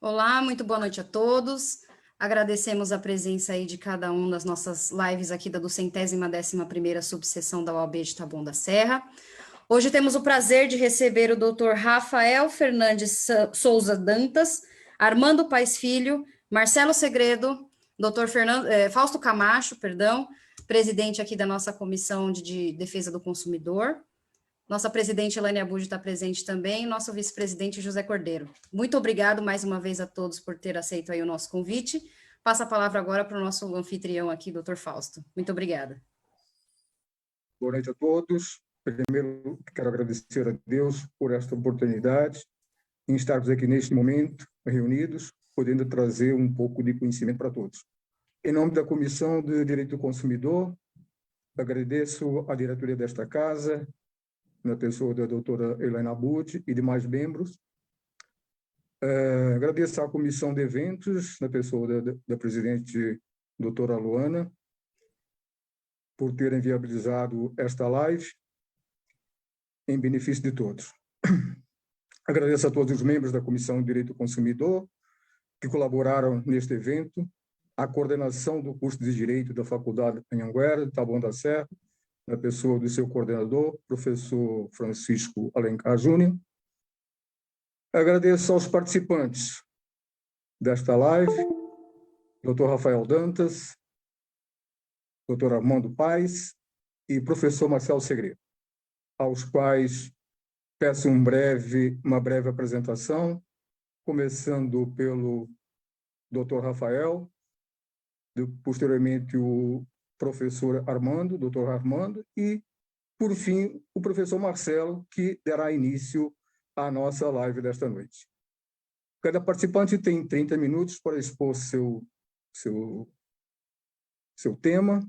Olá, muito boa noite a todos. Agradecemos a presença aí de cada um das nossas lives aqui da 211ª subseção da OAB de Taboão da Serra. Hoje temos o prazer de receber o Dr. Rafael Fernandes Souza Dantas, Armando Paes Filho, Marcelo Segredo, Dr. Fausto Camacho, presidente aqui da nossa Comissão de Defesa do Consumidor. Nossa presidente Elaine Abud está presente também, e nosso vice-presidente José Cordeiro. Muito obrigado mais uma vez a todos por ter aceito aí o nosso convite. Passo a palavra agora para o nosso anfitrião aqui, Dr. Fausto. Muito obrigada. Boa noite a todos. Primeiro, quero agradecer a Deus por esta oportunidade em estarmos aqui neste momento reunidos, podendo trazer um pouco de conhecimento para todos. Em nome da Comissão de Direito do Consumidor, agradeço a diretoria desta casa, na pessoa da doutora Elaine Abud e demais membros. Agradeço à Comissão de Eventos, na pessoa da presidente doutora Luana, por terem viabilizado esta live em benefício de todos. Agradeço a todos os membros da Comissão de Direito do Consumidor que colaboraram neste evento, a coordenação do curso de Direito da Faculdade Anhanguera, de Taboão da Serra, na pessoa do seu coordenador, professor Francisco Alencar Júnior. Agradeço aos participantes desta live, Dr. Rafael Dantas, Dr. Armando Paes e professor Marcelo Segredo, aos quais peço uma breve apresentação, começando pelo Dr. Rafael, posteriormente o professor Armando, doutor Armando, e, por fim, o professor Marcelo, que dará início à nossa live desta noite. Cada participante tem 30 minutos para expor seu tema,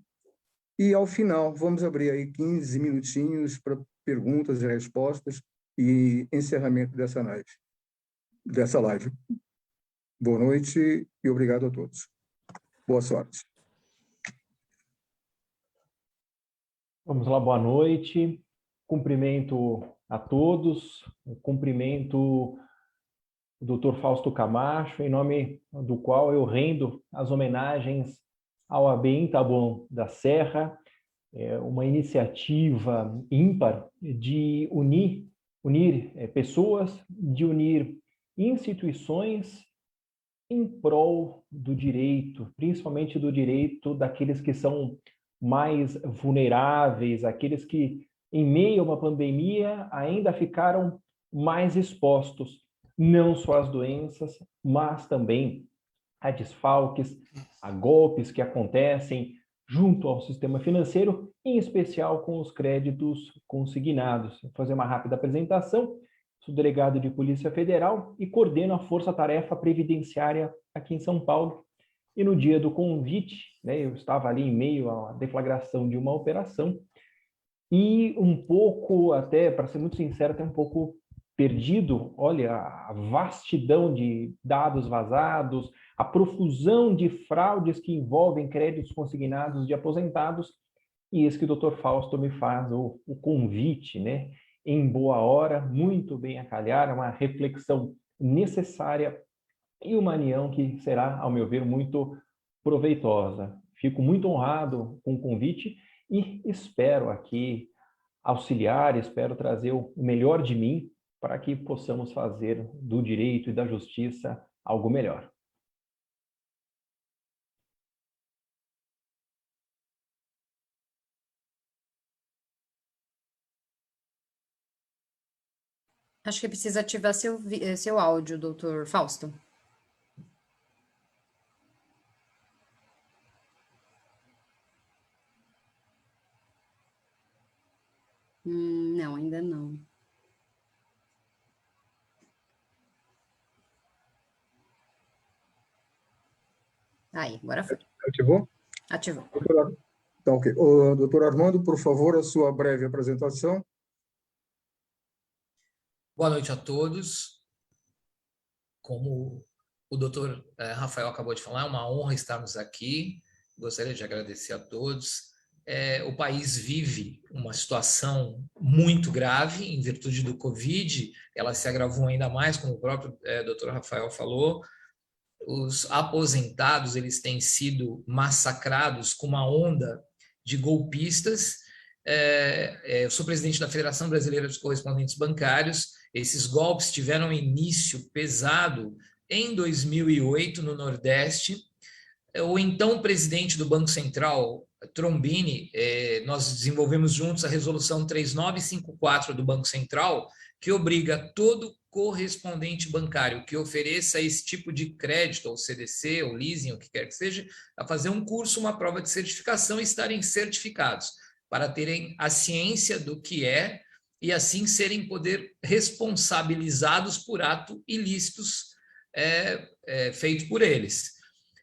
e, ao final, vamos abrir aí 15 minutinhos para perguntas e respostas e encerramento dessa live. Boa noite e obrigado a todos. Boa sorte. Vamos lá, boa noite. Cumprimento a todos, cumprimento o Dr. Fausto Camacho, em nome do qual eu rendo as homenagens ao OAB em Taboão da Serra, uma iniciativa ímpar de unir pessoas, de unir instituições em prol do direito, principalmente do direito daqueles que são mais vulneráveis, aqueles que, em meio a uma pandemia, ainda ficaram mais expostos, não só às doenças, mas também a desfalques, a golpes que acontecem junto ao sistema financeiro, em especial com os créditos consignados. Vou fazer uma rápida apresentação. Sou delegado de Polícia Federal e coordeno a Força-Tarefa Previdenciária aqui em São Paulo. E no dia do convite, eu estava ali em meio à deflagração de uma operação e um pouco, até, para ser muito sincero, até um pouco perdido. Olha, a vastidão de dados vazados, a profusão de fraudes que envolvem créditos consignados de aposentados, e esse que o Dr. Fausto me faz o convite, em boa hora, muito bem a calhar, uma reflexão necessária e uma união que será, ao meu ver, muito proveitosa. Fico muito honrado com o convite e espero aqui auxiliar, espero trazer o melhor de mim para que possamos fazer do direito e da justiça algo melhor. Acho que precisa ativar seu áudio, doutor Fausto. Não, ainda não. Aí, agora foi. Ativou? Ativou. Então, ok. Doutor Armando, por favor, a sua breve apresentação. Boa noite a todos. Como o doutor Rafael acabou de falar, é uma honra estarmos aqui. Gostaria de agradecer a todos. O país vive uma situação muito grave em virtude do Covid. Ela se agravou ainda mais, como o próprio doutor Rafael falou, os aposentados eles têm sido massacrados com uma onda de golpistas. Eu sou presidente da Federação Brasileira dos Correspondentes Bancários. Esses golpes tiveram início pesado em 2008 no Nordeste. O então presidente do Banco Central, Trombini, nós desenvolvemos juntos a resolução 3954 do Banco Central, que obriga todo correspondente bancário que ofereça esse tipo de crédito, ou CDC, ou leasing, o que quer que seja, a fazer um curso, uma prova de certificação e estarem certificados, para terem a ciência do que é e assim serem poder responsabilizados por atos ilícitos feitos por eles.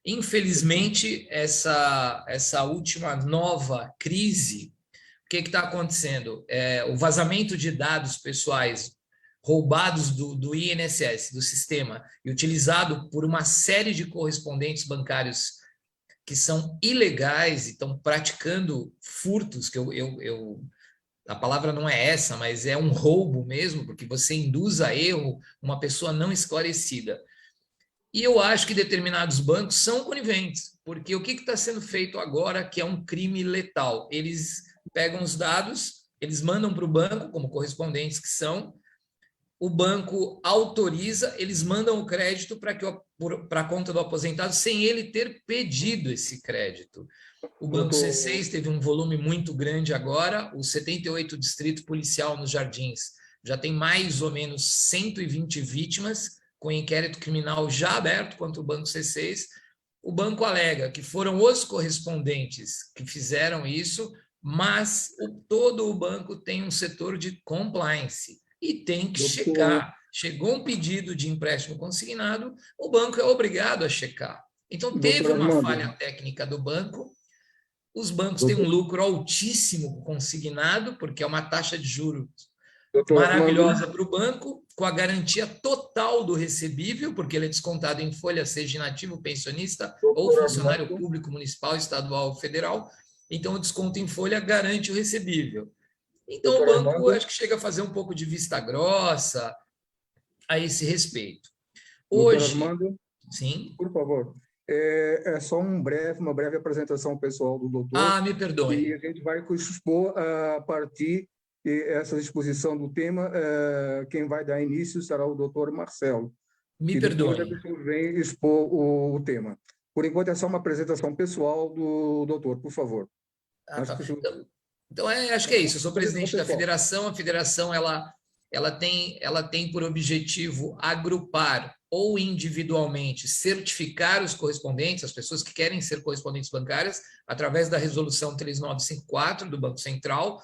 Infelizmente, essa última nova crise, o que está acontecendo? O vazamento de dados pessoais roubados do INSS, do sistema, e utilizado por uma série de correspondentes bancários que são ilegais e estão praticando furtos, que a palavra não é essa, mas é um roubo mesmo, porque você induz a erro uma pessoa não esclarecida. E eu acho que determinados bancos são coniventes, porque o que está sendo feito agora que é um crime letal? Eles pegam os dados, eles mandam para o banco, como correspondentes que são, o banco autoriza, eles mandam o crédito para a conta do aposentado sem ele ter pedido esse crédito. O Banco C6 teve um volume muito grande agora, o 78 Distrito Policial nos Jardins já tem mais ou menos 120 vítimas, com inquérito criminal já aberto contra o Banco C6. O banco alega que foram os correspondentes que fizeram isso, mas todo o banco tem um setor de compliance e tem que checar. Chegou um pedido de empréstimo consignado, o banco é obrigado a checar. Então, teve uma falha técnica do banco. Os bancos têm um lucro altíssimo consignado, porque é uma taxa de juros maravilhosa para o banco, com a garantia total do recebível, porque ele é descontado em folha, seja inativo, pensionista ou funcionário público, municipal, estadual ou federal. Então, o desconto em folha garante o recebível. Então, o banco acho que chega a fazer um pouco de vista grossa a esse respeito. Hoje, Armando, sim. Por favor, só uma breve apresentação pessoal do doutor. Me perdoe. E a gente vai expor a partir dessa exposição do tema. Quem vai dar início será o doutor Marcelo. Me perdoe. Depois a pessoa vem expor o tema. Por enquanto, é só uma apresentação pessoal do doutor, por favor. Tá. Então, acho que é isso. Eu sou presidente da federação. A federação ela tem por objetivo agrupar ou individualmente certificar os correspondentes, as pessoas que querem ser correspondentes bancárias, através da resolução 3954 do Banco Central,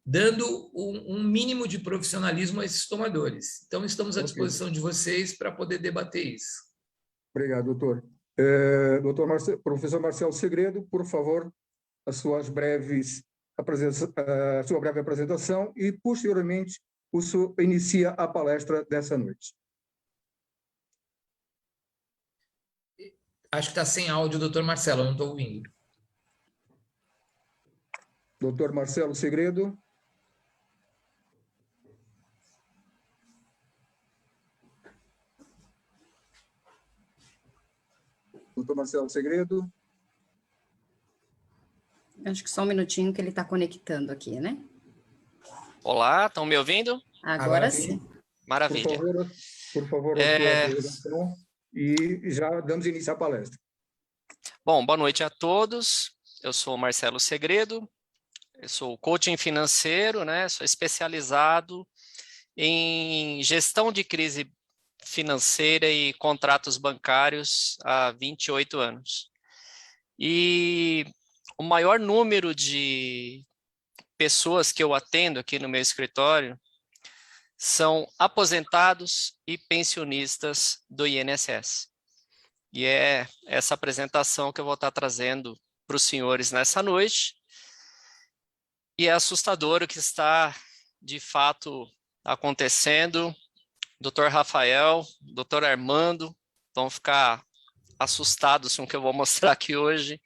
dando um mínimo de profissionalismo a esses tomadores. Então, estamos à disposição de vocês para poder debater isso. Obrigado, doutor. Professor Marcelo Segredo, por favor, a sua breve apresentação e, posteriormente, o senhor inicia a palestra dessa noite. Acho que está sem áudio, doutor Marcelo, eu não estou ouvindo. Doutor Marcelo Segredo. Doutor Marcelo Segredo. Acho que só um minutinho que ele está conectando aqui, né? Olá, estão me ouvindo? Agora sim. Maravilha. Por favor, a sua apresentação e já damos início à palestra. Bom, boa noite a todos. Eu sou o Marcelo Segredo, eu sou coaching financeiro, né? Sou especializado em gestão de crise financeira e contratos bancários há 28 anos. E o maior número de pessoas que eu atendo aqui no meu escritório são aposentados e pensionistas do INSS. E é essa apresentação que eu vou estar trazendo para os senhores nessa noite. E é assustador o que está, de fato, acontecendo. Dr. Rafael, Dr. Armando vão ficar assustados com o que eu vou mostrar aqui hoje,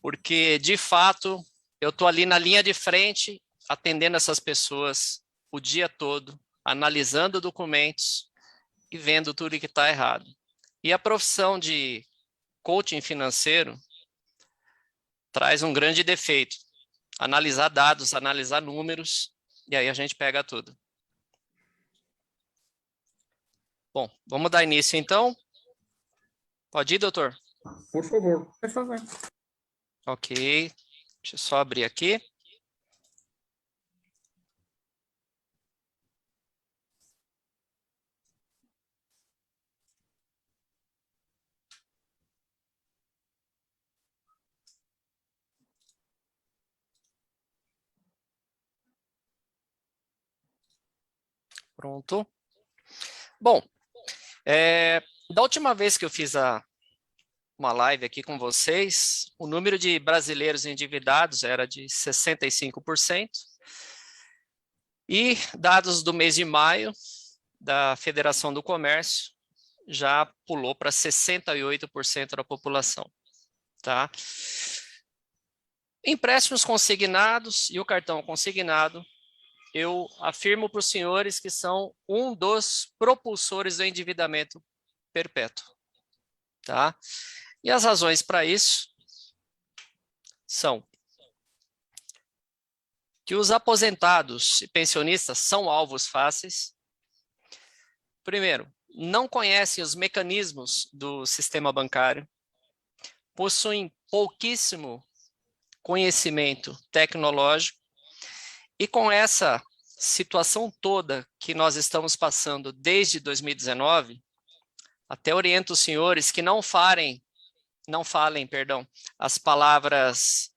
porque, de fato, eu estou ali na linha de frente, atendendo essas pessoas o dia todo, analisando documentos e vendo tudo que está errado. E a profissão de coaching financeiro traz um grande defeito: analisar dados, analisar números, e aí a gente pega tudo. Bom, vamos dar início então. Pode ir, doutor? Por favor. Por favor. Ok, deixa eu só abrir aqui. Pronto. Bom, da última vez que eu fiz uma live aqui com vocês, o número de brasileiros endividados era de 65%. E dados do mês de maio, da Federação do Comércio, já pulou para 68% da população. Tá? Empréstimos consignados e o cartão consignado, eu afirmo para os senhores que são um dos propulsores do endividamento perpétuo. Tá? E as razões para isso são que os aposentados e pensionistas são alvos fáceis. Primeiro, não conhecem os mecanismos do sistema bancário, possuem pouquíssimo conhecimento tecnológico, e com essa situação toda que nós estamos passando desde 2019, até oriento os senhores que não falem, as palavras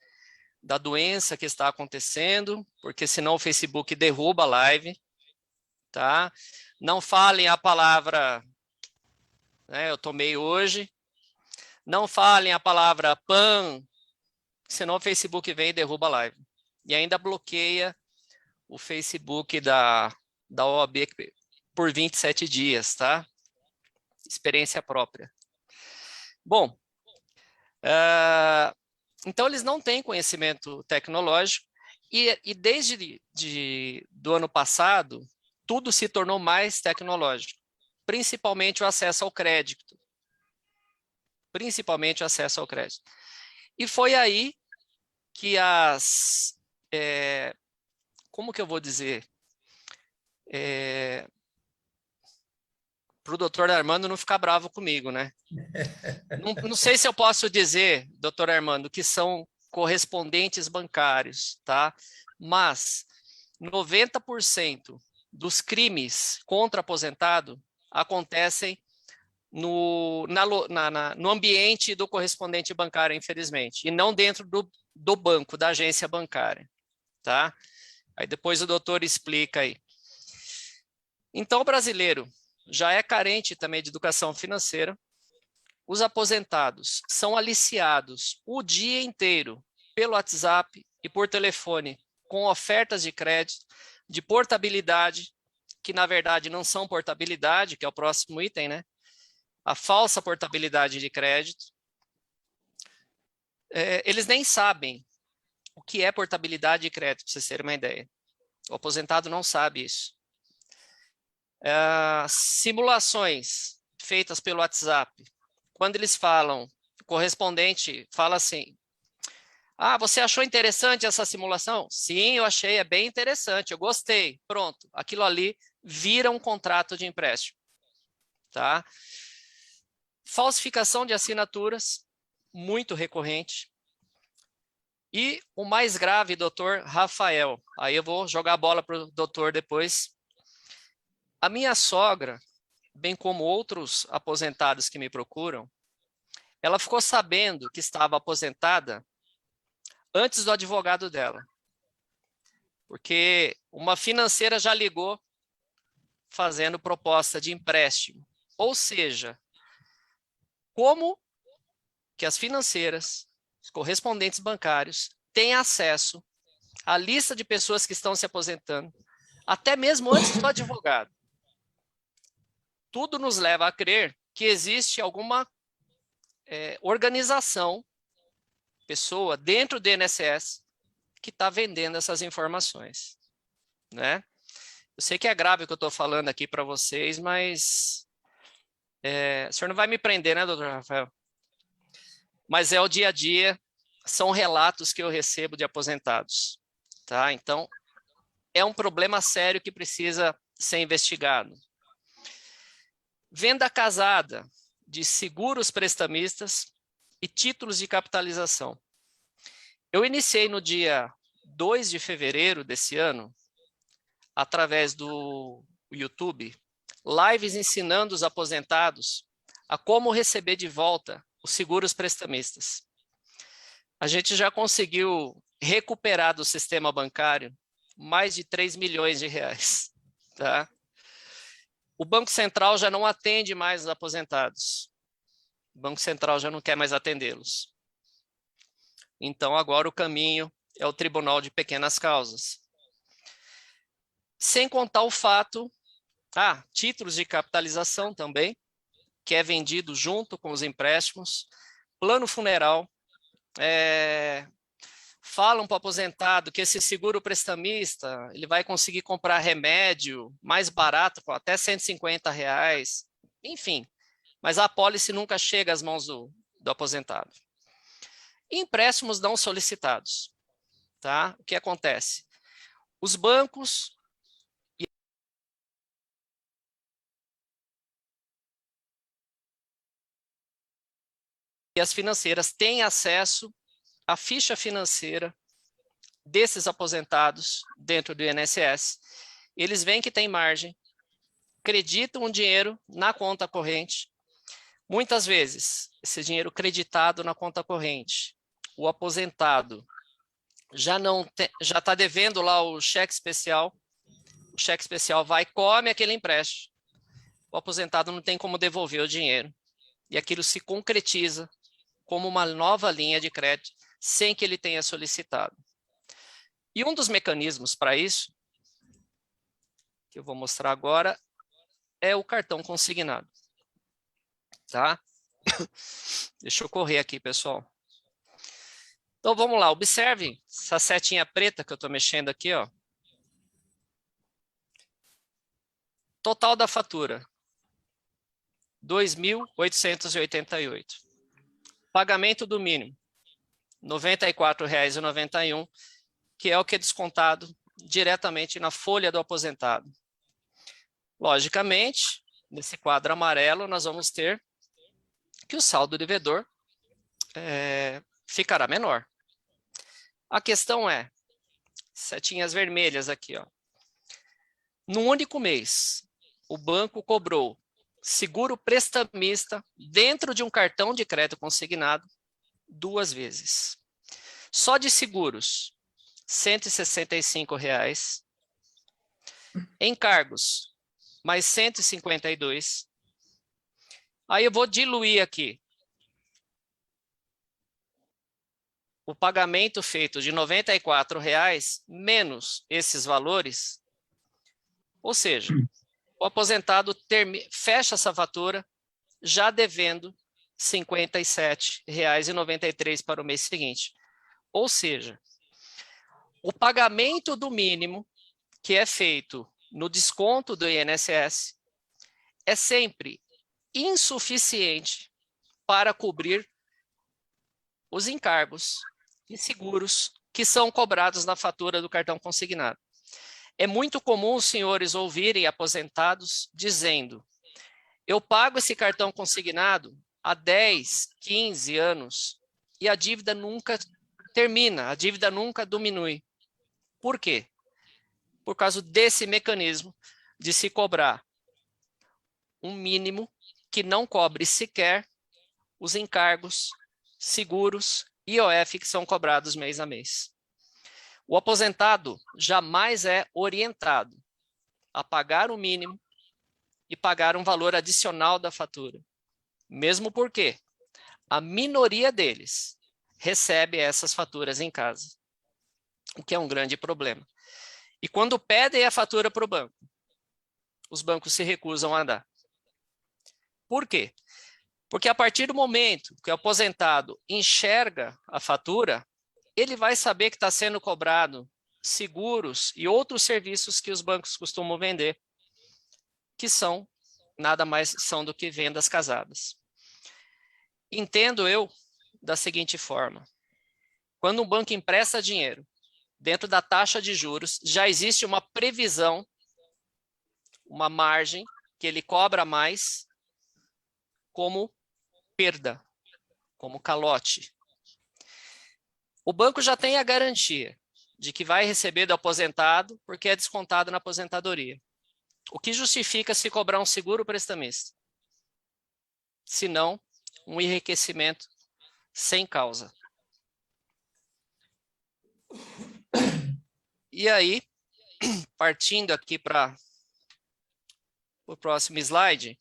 da doença que está acontecendo, porque senão o Facebook derruba a live, tá? Não falem a palavra, né, eu tomei hoje, não falem a palavra PAN, senão o Facebook vem e derruba a live. E ainda bloqueia o Facebook da OAB por 27 dias, tá? Experiência própria. Bom, então eles não têm conhecimento tecnológico e desde do ano passado, tudo se tornou mais tecnológico, principalmente o acesso ao crédito. E foi aí que como que eu vou dizer? Para o doutor Armando não ficar bravo comigo, né? Não sei se eu posso dizer, doutor Armando, que são correspondentes bancários, tá? Mas 90% dos crimes contra aposentado acontecem no ambiente do correspondente bancário, infelizmente, e não dentro do banco, da agência bancária, tá? Aí depois o doutor explica aí. Então, o brasileiro já é carente também de educação financeira. Os aposentados são aliciados o dia inteiro pelo WhatsApp e por telefone com ofertas de crédito, de portabilidade, que na verdade não são portabilidade, que é o próximo item, né? A falsa portabilidade de crédito. Eles nem sabem o que é portabilidade de crédito, para vocês terem uma ideia. O aposentado não sabe isso. Simulações feitas pelo WhatsApp. Quando eles falam, o correspondente fala assim: ah, você achou interessante essa simulação? Sim, eu achei, é bem interessante, eu gostei. Pronto, aquilo ali vira um contrato de empréstimo. Tá? Falsificação de assinaturas, muito recorrente. E o mais grave, doutor Rafael. Aí eu vou jogar a bola para o doutor depois. A minha sogra, bem como outros aposentados que me procuram, ela ficou sabendo que estava aposentada antes do advogado dela. Porque uma financeira já ligou fazendo proposta de empréstimo. Ou seja, como que as financeiras, os correspondentes bancários, têm acesso à lista de pessoas que estão se aposentando, até mesmo antes do advogado. Tudo nos leva a crer que existe alguma organização, pessoa dentro do INSS que está vendendo essas informações, né? Eu sei que é grave o que eu estou falando aqui para vocês, mas O senhor não vai me prender, né, doutor Rafael? Mas é o dia a dia, são relatos que eu recebo de aposentados, tá? Então, é um problema sério que precisa ser investigado. Venda casada de seguros prestamistas e títulos de capitalização. Eu iniciei no dia 2 de fevereiro desse ano, através do YouTube, lives ensinando os aposentados a como receber de volta os seguros prestamistas. A gente já conseguiu recuperar do sistema bancário mais de 3 milhões de reais. Tá? O Banco Central já não atende mais os aposentados. O Banco Central já não quer mais atendê-los. Então, agora o caminho é o Tribunal de Pequenas Causas. Sem contar o fato, títulos de capitalização também, que é vendido junto com os empréstimos, plano funeral, falam para o aposentado que esse seguro prestamista, ele vai conseguir comprar remédio mais barato, até R$150, enfim, mas a apólice nunca chega às mãos do aposentado. E empréstimos não solicitados, tá? O que acontece? Os bancos e as financeiras têm acesso à ficha financeira desses aposentados dentro do INSS. Eles veem que tem margem, acreditam o dinheiro na conta corrente. Muitas vezes, esse dinheiro creditado na conta corrente, o aposentado já está devendo lá o cheque especial vai e come aquele empréstimo. O aposentado não tem como devolver o dinheiro. E aquilo se concretiza como uma nova linha de crédito, sem que ele tenha solicitado. E um dos mecanismos para isso, que eu vou mostrar agora, é o cartão consignado. Tá? Deixa eu correr aqui, pessoal. Então, vamos lá. Observe essa setinha preta que eu estou mexendo aqui, ó. Total da fatura, R$ 2.888. Pagamento do mínimo, R$ 94,91, que é o que é descontado diretamente na folha do aposentado. Logicamente, nesse quadro amarelo, nós vamos ter que o saldo devedor ficará menor. A questão é, setinhas vermelhas aqui, ó. Num único mês, o banco cobrou seguro prestamista dentro de um cartão de crédito consignado 2 vezes. Só de seguros, R$ 165. Encargos, mais 152. Aí eu vou diluir aqui. O pagamento feito de R$ 94 menos esses valores, ou seja, o aposentado fecha essa fatura já devendo R$ 57,93 para o mês seguinte. Ou seja, o pagamento do mínimo que é feito no desconto do INSS é sempre insuficiente para cobrir os encargos e seguros que são cobrados na fatura do cartão consignado. É muito comum os senhores ouvirem aposentados dizendo: eu pago esse cartão consignado há 10, 15 anos e a dívida nunca termina, a dívida nunca diminui. Por quê? Por causa desse mecanismo de se cobrar um mínimo que não cobre sequer os encargos, seguros e IOF que são cobrados mês a mês. O aposentado jamais é orientado a pagar o mínimo e pagar um valor adicional da fatura. Mesmo porque a minoria deles recebe essas faturas em casa, o que é um grande problema. E quando pedem a fatura para o banco, os bancos se recusam a dar. Por quê? Porque a partir do momento que o aposentado enxerga a fatura, ele vai saber que está sendo cobrado seguros e outros serviços que os bancos costumam vender, que são nada mais são do que vendas casadas. Entendo eu da seguinte forma: quando um banco empresta dinheiro dentro da taxa de juros, já existe uma previsão, uma margem que ele cobra mais como perda, como calote. O banco já tem a garantia de que vai receber do aposentado porque é descontado na aposentadoria. O que justifica se cobrar um seguro prestamista? Se não, um enriquecimento sem causa. E aí, partindo aqui para o próximo slide,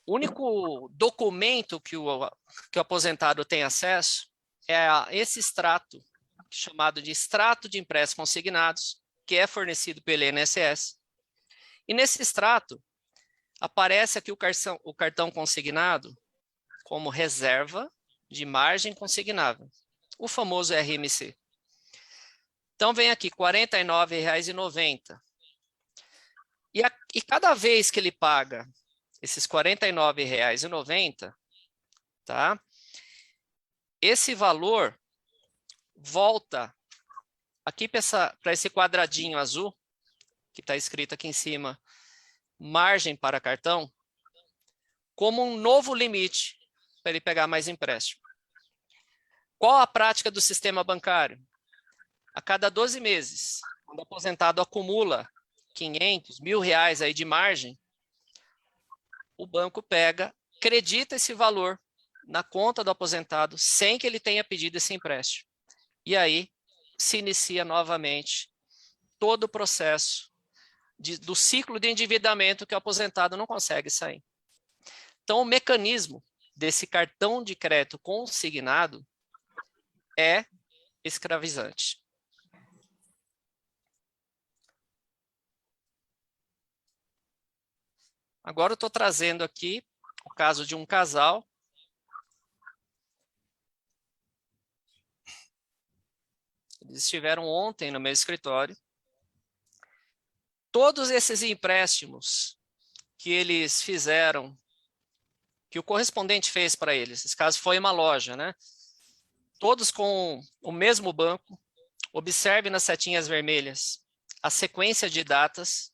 o único documento que o aposentado tem acesso é a esse extrato, chamado de extrato de empréstimos consignados, que é fornecido pelo INSS. E nesse extrato, aparece aqui o cartão consignado como reserva de margem consignável, o famoso RMC. Então, vem aqui, R$ 49,90. E cada vez que ele paga esses R$ 49,90, tá? Esse valor volta aqui para esse quadradinho azul, que está escrito aqui em cima, margem para cartão, como um novo limite para ele pegar mais empréstimo. Qual a prática do sistema bancário? A cada 12 meses, quando o aposentado acumula 500, R$ 1.000 aí de margem, o banco pega, acredita esse valor na conta do aposentado sem que ele tenha pedido esse empréstimo. E aí se inicia novamente todo o processo do ciclo de endividamento que o aposentado não consegue sair. Então, o mecanismo desse cartão de crédito consignado é escravizante. Agora eu estou trazendo aqui o caso de um casal. Eles estiveram ontem no meu escritório. Todos esses empréstimos que eles fizeram, que o correspondente fez para eles, esse caso foi uma loja, né? Todos com o mesmo banco. Observe nas setinhas vermelhas a sequência de datas.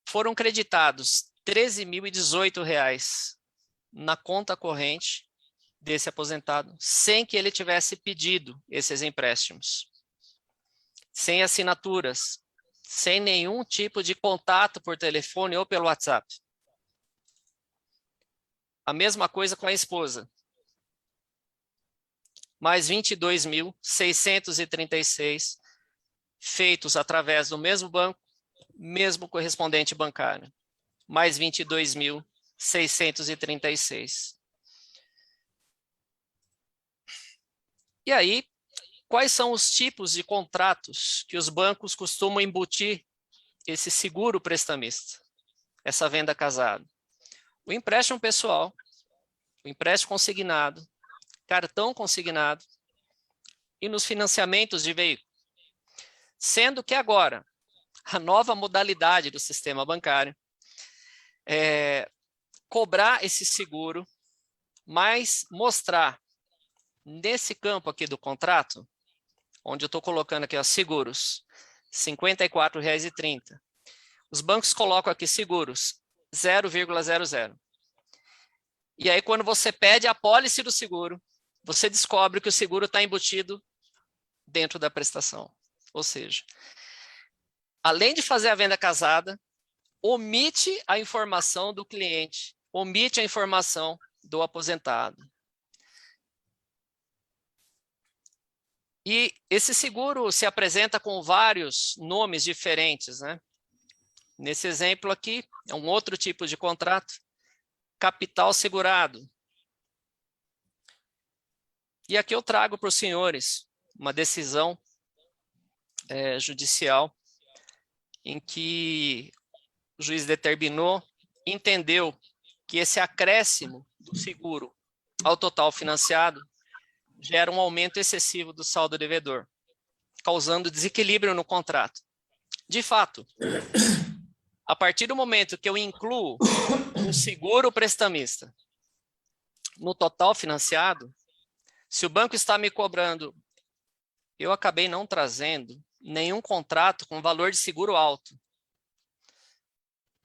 Foram creditados R$ 13.018 na conta corrente desse aposentado, sem que ele tivesse pedido esses empréstimos. Sem assinaturas, sem nenhum tipo de contato por telefone ou pelo WhatsApp. A mesma coisa com a esposa. Mais 22.636 feitos através do mesmo banco, mesmo correspondente bancário. Mais 22.636. E aí, quais são os tipos de contratos que os bancos costumam embutir esse seguro prestamista, essa venda casada? O empréstimo pessoal, o empréstimo consignado, cartão consignado e nos financiamentos de veículo. Sendo que agora, a nova modalidade do sistema bancário é cobrar esse seguro, mas mostrar nesse campo aqui do contrato, onde eu estou colocando aqui, ó, seguros, R$ 54,30. Os bancos colocam aqui seguros, 0,00. E aí, quando você pede a pólice do seguro, você descobre que o seguro está embutido dentro da prestação. Ou seja, além de fazer a venda casada, omite a informação do cliente, omite a informação do aposentado. E esse seguro se apresenta com vários nomes diferentes, né? Nesse exemplo aqui, é um outro tipo de contrato, capital segurado. E aqui eu trago para os senhores uma decisão judicial em que o juiz determinou, entendeu que esse acréscimo do seguro ao total financiado gera um aumento excessivo do saldo devedor, causando desequilíbrio no contrato. De fato, a partir do momento que eu incluo um seguro prestamista no total financiado, se o banco está me cobrando, eu acabei não trazendo nenhum contrato com valor de seguro alto.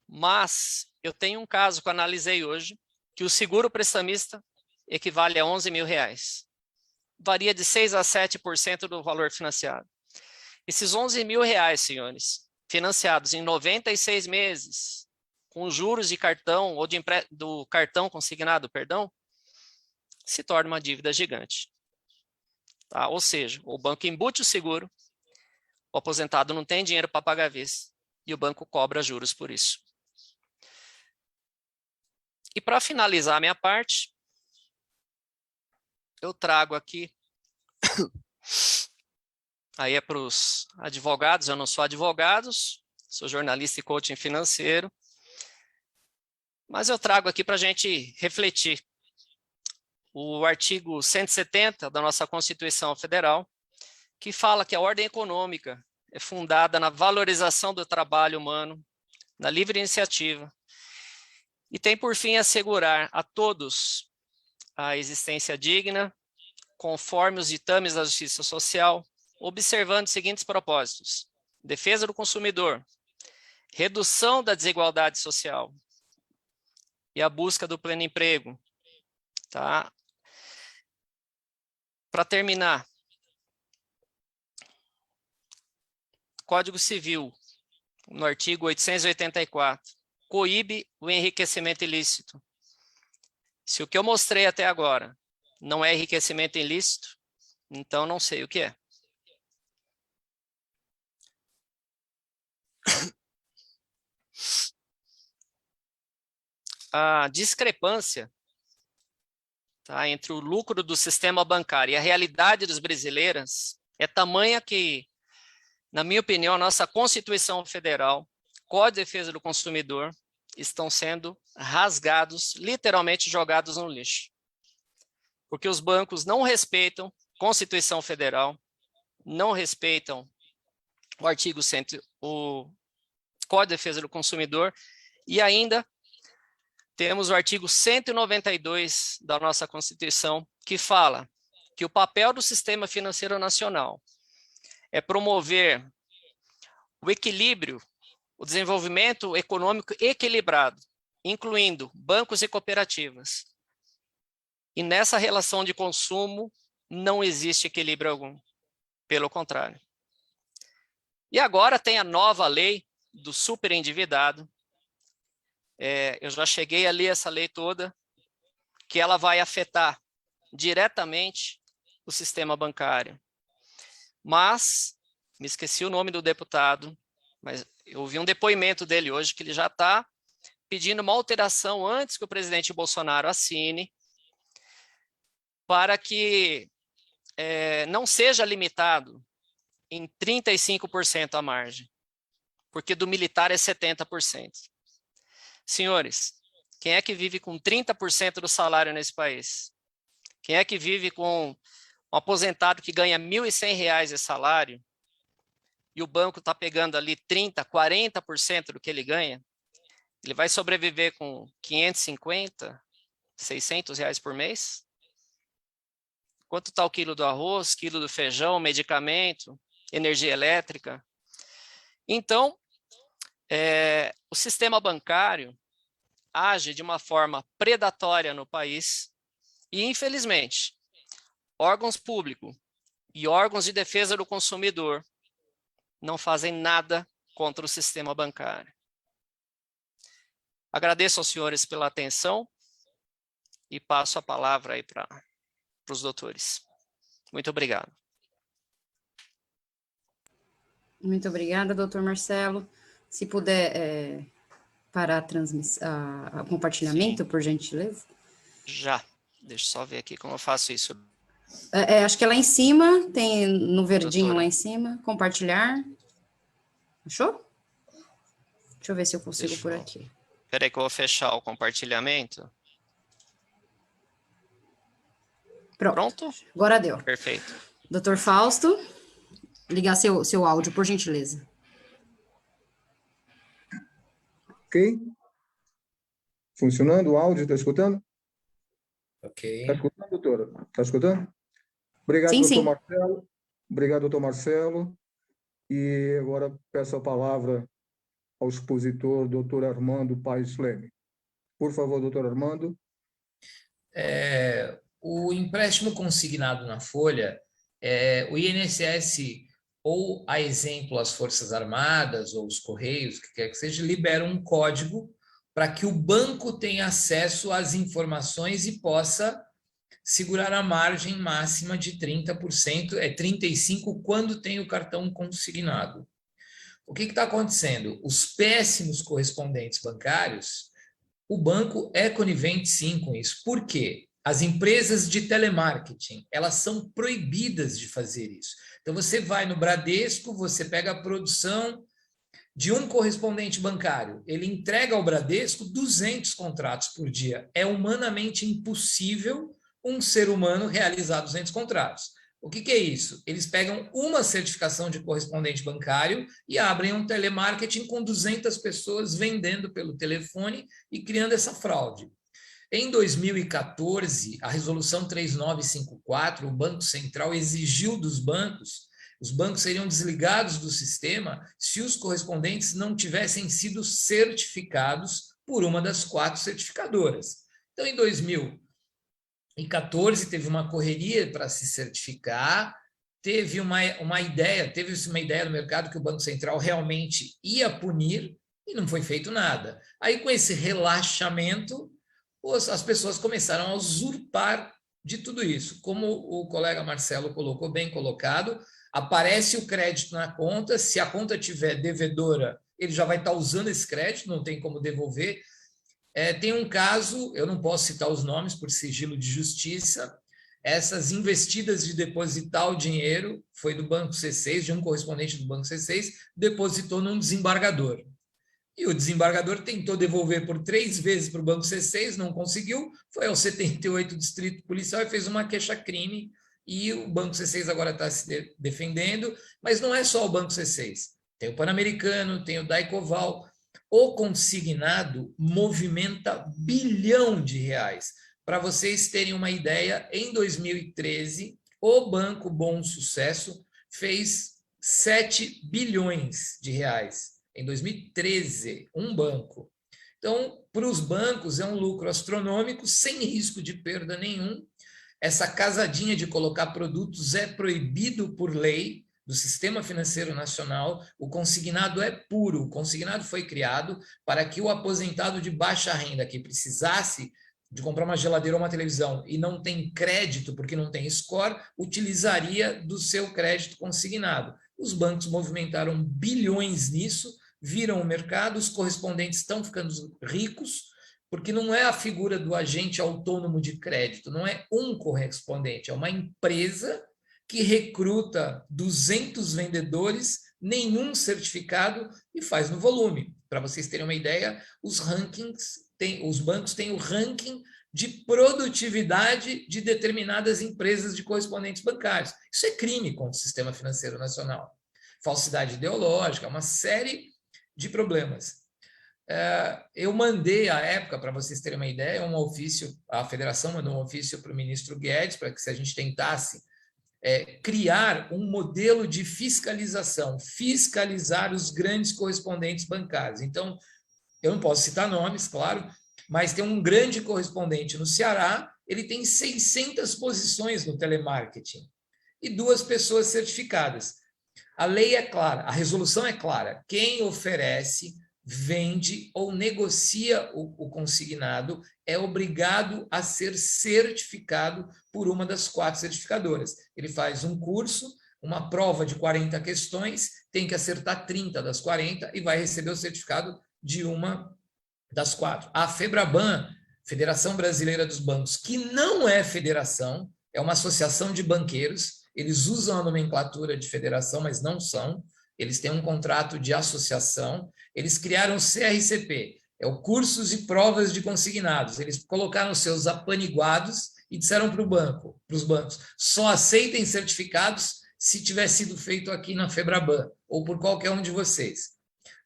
Mas eu tenho um caso que eu analisei hoje, que o seguro prestamista equivale a R$11.000. Varia de 6% a 7% do valor financiado. Esses R$11.000, senhores, financiados em 96 meses, com juros de cartão, ou do cartão consignado, perdão, se torna uma dívida gigante. Tá? Ou seja, o banco embute o seguro, o aposentado não tem dinheiro para pagar a vez, e o banco cobra juros por isso. E para finalizar a minha parte, eu trago aqui, aí é para os advogados, eu não sou advogado, sou jornalista e coaching financeiro, mas eu trago aqui para a gente refletir o artigo 170 da nossa Constituição Federal, que fala que a ordem econômica é fundada na valorização do trabalho humano, na livre iniciativa, e tem por fim assegurar a todos a existência digna, conforme os ditames da justiça social, observando os seguintes propósitos: defesa do consumidor, redução da desigualdade social e a busca do pleno emprego. Tá? Para terminar, Código Civil, no artigo 884, coíbe o enriquecimento ilícito. Se o que eu mostrei até agora não é enriquecimento ilícito, então não sei o que é. A discrepância, tá, entre o lucro do sistema bancário e a realidade dos brasileiros é tamanha que, na minha opinião, a nossa Constituição Federal, Código de Defesa do Consumidor, estão sendo rasgados, literalmente jogados no lixo. Porque os bancos não respeitam a Constituição Federal, não respeitam o artigo 100, o Código de Defesa do Consumidor, e ainda temos o artigo 192 da nossa Constituição, que fala que o papel do sistema financeiro nacional é promover o equilíbrio, o desenvolvimento econômico equilibrado, incluindo bancos e cooperativas. E nessa relação de consumo não existe equilíbrio algum, pelo contrário. E agora tem a nova lei do superendividado. Eu já cheguei a ler essa lei toda, que ela vai afetar diretamente o sistema bancário. Mas, me esqueci o nome do deputado, mas eu ouvi um depoimento dele hoje, que ele já está pedindo uma alteração antes que o presidente Bolsonaro assine, para que não seja limitado em 35% a margem, porque do militar é 70%. Senhores, quem é que vive com 30% do salário nesse país? Quem é que vive com um aposentado que ganha R$ 1.100 de salário e o banco está pegando ali 30%, 40% do que ele ganha? Ele vai sobreviver com 550, 600 reais por mês? Quanto está o quilo do arroz, quilo do feijão, medicamento, energia elétrica? Então, o sistema bancário age de uma forma predatória no país e, infelizmente, órgãos públicos e órgãos de defesa do consumidor não fazem nada contra o sistema bancário. Agradeço aos senhores pela atenção e passo a palavra aí para os doutores. Muito obrigado. Muito obrigada, doutor Marcelo. Se puder parar a transmissão, o compartilhamento, Sim. Por gentileza. Já. Deixa eu só ver aqui como eu faço isso. Acho que é lá em cima, tem no verdinho Doutora. lá em cima, compartilhar. Achou? Deixa eu ver se eu consigo por aqui. Espera aí que eu vou fechar o compartilhamento. Pronto? Agora deu. Perfeito. Doutor Fausto, ligar seu áudio, por gentileza. Ok? Funcionando o áudio? Está escutando? Ok. Está escutando, doutora? Está escutando? Obrigado, Sim, doutor sim. Marcelo. Obrigado, doutor Marcelo. E agora peço a palavra ao expositor, doutor Armando Paes Leme. Por favor, doutor Armando. O empréstimo consignado na folha, o INSS, ou a exemplo, as Forças Armadas ou os Correios, o que quer que seja, liberam um código para que o banco tenha acesso às informações e possa segurar a margem máxima de 30%, 35% quando tem o cartão consignado. O que está acontecendo? Os péssimos correspondentes bancários, o banco é conivente sim com isso. Por quê? As empresas de telemarketing, elas são proibidas de fazer isso. Então, você vai no Bradesco, você pega a produção de um correspondente bancário, ele entrega ao Bradesco 200 contratos por dia. É humanamente impossível um ser humano realizar 200 contratos. O que é isso? Eles pegam uma certificação de correspondente bancário e abrem um telemarketing com 200 pessoas vendendo pelo telefone e criando essa fraude. Em 2014, a resolução 3954, o Banco Central exigiu dos bancos, os bancos seriam desligados do sistema se os correspondentes não tivessem sido certificados por uma das 4 certificadoras. Então, em 2014, teve uma correria para se certificar, teve uma ideia no mercado que o Banco Central realmente ia punir e não foi feito nada. Aí, com esse relaxamento, as pessoas começaram a usurpar de tudo isso. Como o colega Marcelo colocou, bem colocado, aparece o crédito na conta, se a conta tiver devedora, ele já vai estar usando esse crédito, não tem como devolver. Tem um caso, eu não posso citar os nomes por sigilo de justiça, essas investidas de depositar o dinheiro, foi do Banco C6, de um correspondente do Banco C6, depositou num desembargador. E o desembargador tentou devolver por 3 vezes para o Banco C6, não conseguiu, foi ao 78 Distrito Policial e fez uma queixa-crime, e o Banco C6 agora está se defendendo, mas não é só o Banco C6, tem o Pan-Americano, tem o Daicoval. O consignado movimenta R$ 1 bilhão. Para vocês terem uma ideia, em 2013, o Banco Bom Sucesso fez 7 bilhões de reais. Em 2013, um banco. Então, para os bancos, é um lucro astronômico, sem risco de perda nenhum. Essa casadinha de colocar produtos é proibido por lei do Sistema Financeiro Nacional. O consignado é puro. O consignado foi criado para que o aposentado de baixa renda que precisasse de comprar uma geladeira ou uma televisão e não tem crédito porque não tem score, utilizaria do seu crédito consignado. Os bancos movimentaram bilhões nisso, viram o mercado, os correspondentes estão ficando ricos, porque não é a figura do agente autônomo de crédito, não é um correspondente, é uma empresa que recruta 200 vendedores, nenhum certificado e faz no volume. Para vocês terem uma ideia, os bancos têm o ranking de produtividade de determinadas empresas de correspondentes bancários. Isso é crime contra o Sistema Financeiro Nacional. Falsidade ideológica, uma série de problemas. Eu mandei, à época, para vocês terem uma ideia, um ofício, a federação mandou um ofício para o ministro Guedes, para que se a gente tentasse criar um modelo de fiscalização, fiscalizar os grandes correspondentes bancários. Então, eu não posso citar nomes, claro, mas tem um grande correspondente no Ceará, ele tem 600 posições no telemarketing e 2 pessoas certificadas. A lei é clara, a resolução é clara. Quem oferece, vende ou negocia o consignado é obrigado a ser certificado por uma das 4 certificadoras. Ele faz um curso, uma prova de 40 questões, tem que acertar 30 das 40 e vai receber o certificado de uma das 4. A FEBRABAN, Federação Brasileira dos Bancos, que não é federação, é uma associação de banqueiros, eles usam a nomenclatura de federação, mas não são, eles têm um contrato de associação, eles criaram o CRCP, é o Cursos e Provas de Consignados, eles colocaram seus apaniguados e disseram para os bancos, só aceitem certificados se tiver sido feito aqui na FEBRABAN, ou por qualquer um de vocês.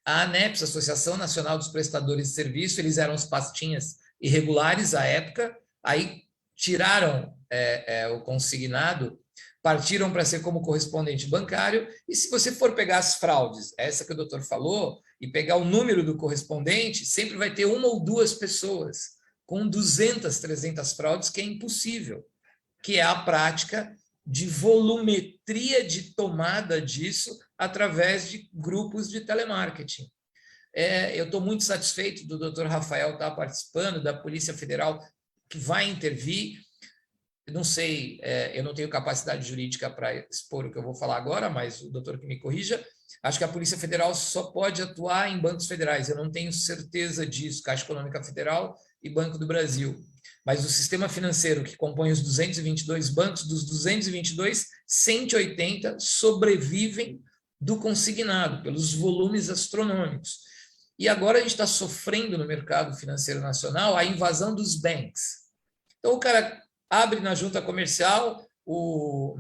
A ANEPS, Associação Nacional dos Prestadores de Serviço, eles eram os pastinhas irregulares à época, aí tiraram o consignado, partiram para ser como correspondente bancário, e se você for pegar as fraudes, essa que o doutor falou, e pegar o número do correspondente, sempre vai ter uma ou duas pessoas com 200, 300 fraudes, que é impossível, que é a prática de volumetria de tomada disso através de grupos de telemarketing. Eu estou muito satisfeito do doutor Rafael estar participando, da Polícia Federal que vai intervir. Não sei, eu não tenho capacidade jurídica para expor o que eu vou falar agora, mas o doutor que me corrija. Acho que a Polícia Federal só pode atuar em bancos federais. Eu não tenho certeza disso, Caixa Econômica Federal e Banco do Brasil. Mas o sistema financeiro que compõe os 222 bancos, dos 222, 180 sobrevivem do consignado, pelos volumes astronômicos. E agora a gente está sofrendo no mercado financeiro nacional a invasão dos banks. Então o cara abre na junta comercial o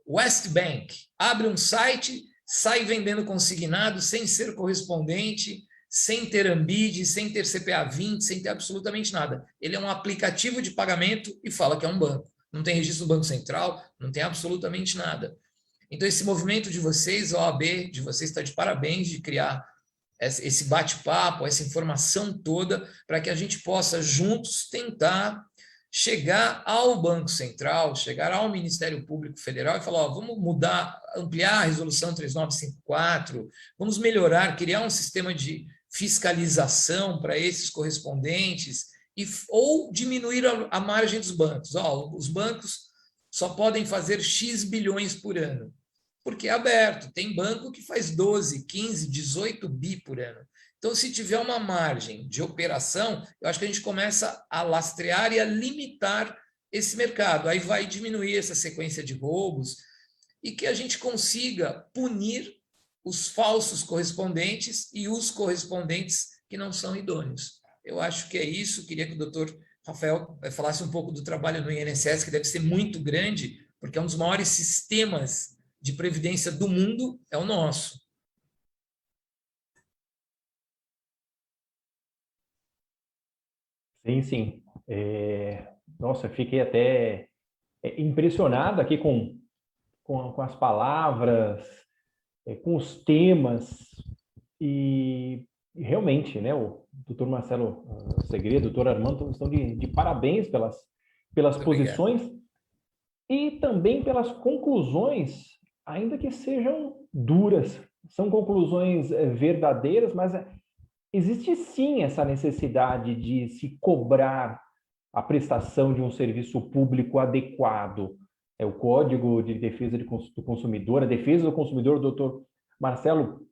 West Bank, abre um site, sai vendendo consignado sem ser correspondente, sem ter Ambid, sem ter CPA 20, sem ter absolutamente nada. Ele é um aplicativo de pagamento e fala que é um banco. Não tem registro do Banco Central, não tem absolutamente nada. Então, esse movimento de vocês, a OAB, de vocês está de parabéns de criar esse bate-papo, essa informação toda, para que a gente possa juntos tentar chegar ao Banco Central, chegar ao Ministério Público Federal e falar, vamos mudar, ampliar a resolução 3954, vamos melhorar, criar um sistema de fiscalização para esses correspondentes ou diminuir a margem dos bancos. Os bancos só podem fazer X bilhões por ano, porque é aberto. Tem banco que faz 12, 15, 18 bi por ano. Então, se tiver uma margem de operação, eu acho que a gente começa a lastrear e a limitar esse mercado. Aí vai diminuir essa sequência de roubos e que a gente consiga punir os falsos correspondentes e os correspondentes que não são idôneos. Eu acho que é isso. Queria que o doutor Rafael falasse um pouco do trabalho no INSS, que deve ser muito grande, porque é um dos maiores sistemas de previdência do mundo, é o nosso. Sim, sim. Nossa, fiquei até impressionado aqui com as palavras, com os temas, e realmente, né, o doutor Marcelo Segredo, o doutor Armando estão de parabéns pelas posições e também pelas conclusões, ainda que sejam duras. São conclusões verdadeiras, mas existe sim essa necessidade de se cobrar a prestação de um serviço público adequado. O Código de Defesa do Consumidor, a defesa do consumidor, o doutor Marcelo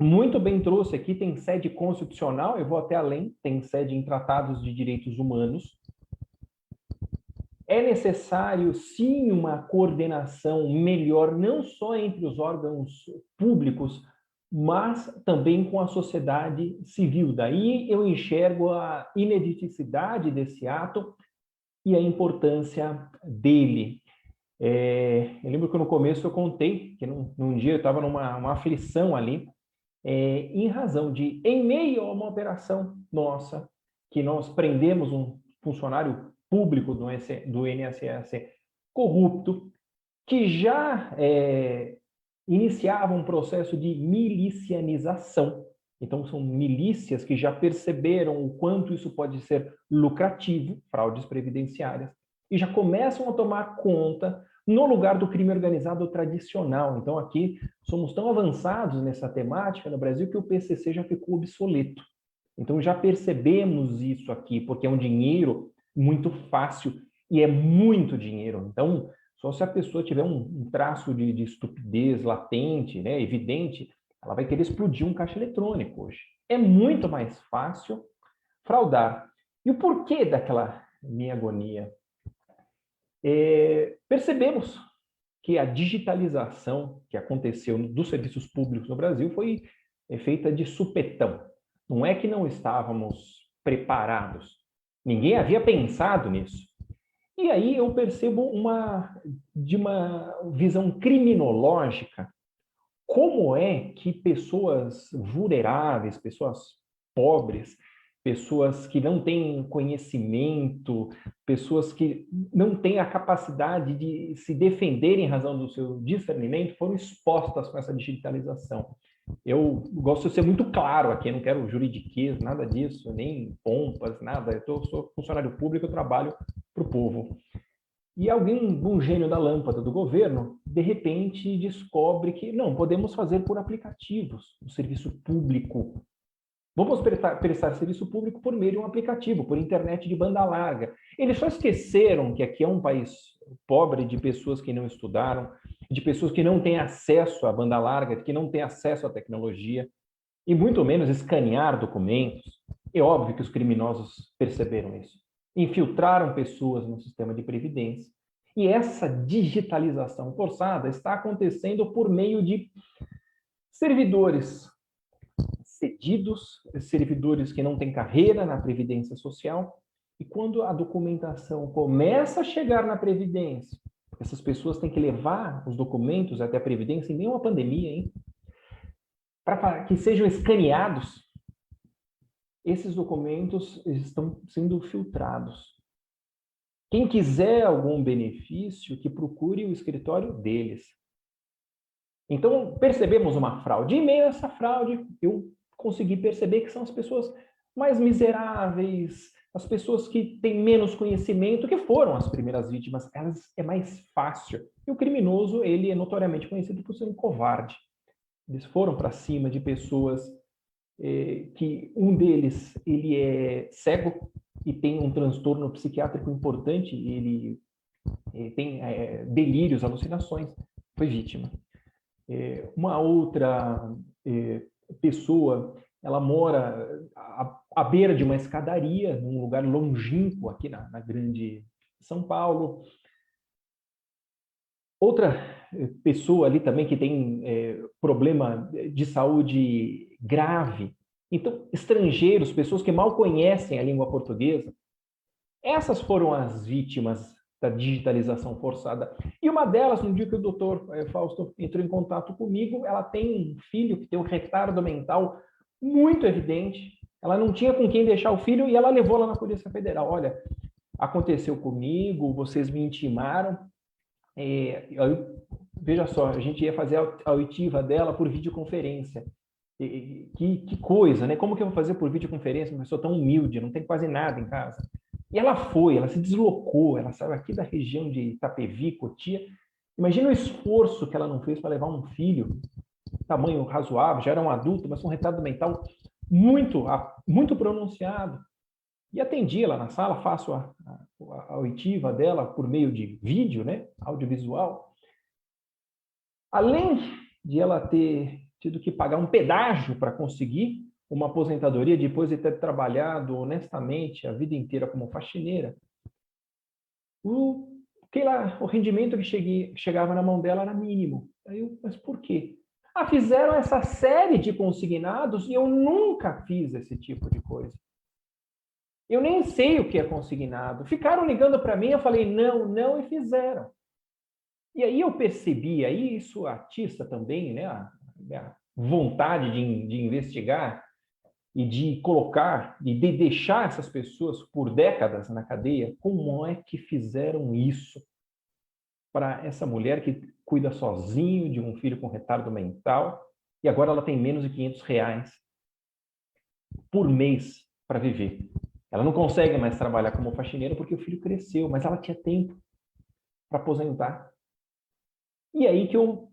muito bem trouxe aqui, tem sede constitucional, eu vou até além, tem sede em tratados de direitos humanos. É necessário, sim, uma coordenação melhor, não só entre os órgãos públicos, mas também com a sociedade civil. Daí eu enxergo a inediticidade desse ato e a importância dele. Eu lembro que no começo eu contei que num dia eu estava numa aflição ali, em razão de, em meio a uma operação nossa, que nós prendemos um funcionário público do INSS corrupto, que já iniciava um processo de milicianização. Então, são milícias que já perceberam o quanto isso pode ser lucrativo, fraudes previdenciárias, e já começam a tomar conta no lugar do crime organizado tradicional. Então, aqui, somos tão avançados nessa temática no Brasil que o PCC já ficou obsoleto. Então, já percebemos isso aqui, porque é um dinheiro muito fácil e é muito dinheiro. Então, só se a pessoa tiver um traço de estupidez latente, né, evidente, ela vai querer explodir um caixa eletrônico hoje. É muito mais fácil fraudar. E o porquê daquela minha agonia? Percebemos que a digitalização que aconteceu dos serviços públicos no Brasil foi feita de supetão. Não é que não estávamos preparados. Ninguém havia pensado nisso. E aí eu percebo de uma visão criminológica, como é que pessoas vulneráveis, pessoas pobres, pessoas que não têm conhecimento, pessoas que não têm a capacidade de se defender em razão do seu discernimento, foram expostas com essa digitalização. Eu gosto de ser muito claro aqui, não quero juridiquês, nada disso, nem pompas, nada. Eu sou funcionário público, eu trabalho para o povo. E alguém, um gênio da lâmpada do governo, de repente descobre que não, podemos fazer por aplicativos, o serviço público. Vamos prestar serviço público por meio de um aplicativo, por internet de banda larga. Eles só esqueceram que aqui é um país pobre de pessoas que não estudaram, de pessoas que não têm acesso à banda larga, que não têm acesso à tecnologia, e muito menos escanear documentos. É óbvio que os criminosos perceberam isso. Infiltraram pessoas no sistema de previdência. E essa digitalização forçada está acontecendo por meio de servidores cedidos, servidores que não têm carreira na Previdência Social, e quando a documentação começa a chegar na Previdência, essas pessoas têm que levar os documentos até a Previdência, em meio a uma pandemia, hein? Para que sejam escaneados, esses documentos estão sendo filtrados. Quem quiser algum benefício, que procure o escritório deles. Então, percebemos uma fraude. E em meio a essa fraude, eu consegui perceber que são as pessoas mais miseráveis, as pessoas que têm menos conhecimento, que foram as primeiras vítimas. Elas é mais fácil. E o criminoso, ele é notoriamente conhecido por ser um covarde. Eles foram para cima de pessoas que um deles ele é cego e tem um transtorno psiquiátrico importante, ele tem delírios, alucinações, foi vítima. Uma outra pessoa, ela mora à beira de uma escadaria, num lugar longínquo aqui na grande São Paulo. Outra pessoa ali também que tem problema de saúde grave. Então, estrangeiros, pessoas que mal conhecem a língua portuguesa, essas foram as vítimas da digitalização forçada. E uma delas, no dia que o doutor Fausto entrou em contato comigo, ela tem um filho que tem um retardo mental muito evidente. Ela não tinha com quem deixar o filho e ela levou lá na Polícia Federal. Olha, aconteceu comigo, vocês me intimaram. Veja só, a gente ia fazer a oitiva dela por videoconferência. Que coisa, né? Como que eu vou fazer por videoconferência? Uma pessoa tão humilde, não tem quase nada em casa. E ela foi, ela se deslocou, ela saiu aqui da região de Itapevi, Cotia. Imagina o esforço que ela não fez para levar um filho, tamanho razoável, já era um adulto, mas com um retardo mental muito pronunciado. E atendi ela na sala, faço a oitiva dela por meio de vídeo, né? Audiovisual. Além de ela ter tido que pagar um pedágio para conseguir uma aposentadoria depois de ter trabalhado honestamente a vida inteira como faxineira, o rendimento que chegava na mão dela era mínimo. Mas por quê? Fizeram essa série de consignados e eu nunca fiz esse tipo de coisa. Eu nem sei o que é consignado. Ficaram ligando para mim, eu falei não, e fizeram. E aí eu percebi, aí isso atiça também, né, a vontade de investigar e de colocar, e de deixar essas pessoas por décadas na cadeia. Como é que fizeram isso para essa mulher que cuida sozinho de um filho com retardo mental e agora ela tem menos de R$500 por mês para viver? Ela não consegue mais trabalhar como faxineira porque o filho cresceu, mas ela tinha tempo para aposentar. E aí que eu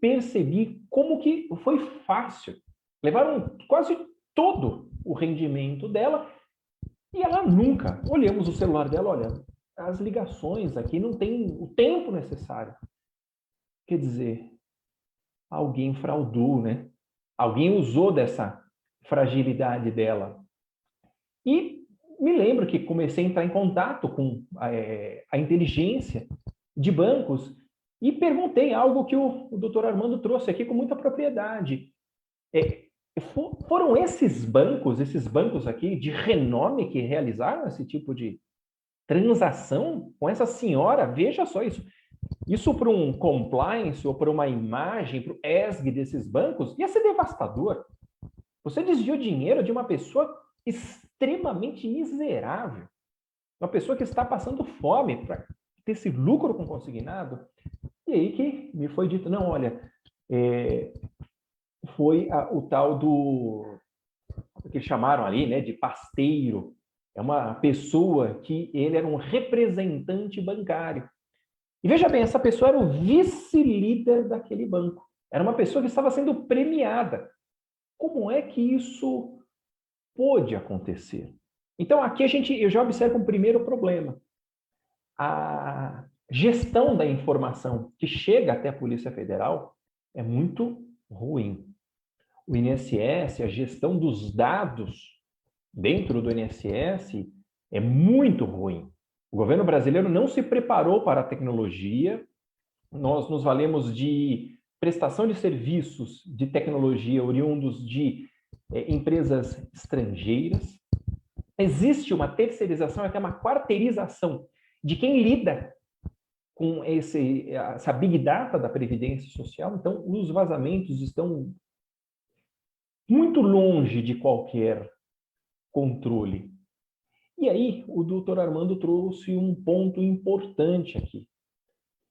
percebi como que foi fácil. Levaram quase todo o rendimento dela e ela nunca. Olhamos o celular dela, olha, as ligações aqui não tem o tempo necessário. Quer dizer, alguém fraudou, né? Alguém usou dessa fragilidade dela. E me lembro que comecei a entrar em contato com a inteligência de bancos e perguntei algo que o doutor Armando trouxe aqui com muita propriedade. Foram esses bancos aqui de renome que realizaram esse tipo de transação com essa senhora? Veja só isso. Isso para um compliance ou para uma imagem, para o ESG desses bancos, ia ser devastador. Você desviou dinheiro de uma pessoa extremamente miserável, uma pessoa que está passando fome para ter esse lucro com consignado. E aí que me foi dito, não, olha, foi o tal do que chamaram ali, né, de pasteiro. É uma pessoa que ele era um representante bancário. E veja bem, essa pessoa era o vice-líder daquele banco. Era uma pessoa que estava sendo premiada. Como é que isso pôde acontecer? Então, aqui eu já observo um primeiro problema. A gestão da informação que chega até a Polícia Federal é muito ruim. O INSS, a gestão dos dados dentro do INSS é muito ruim. O governo brasileiro não se preparou para a tecnologia. Nós nos valemos de prestação de serviços de tecnologia oriundos de empresas estrangeiras. Existe uma terceirização, até uma quarteirização de quem lida com essa big data da Previdência Social. Então, os vazamentos estão muito longe de qualquer controle. E aí, o doutor Armando trouxe um ponto importante aqui.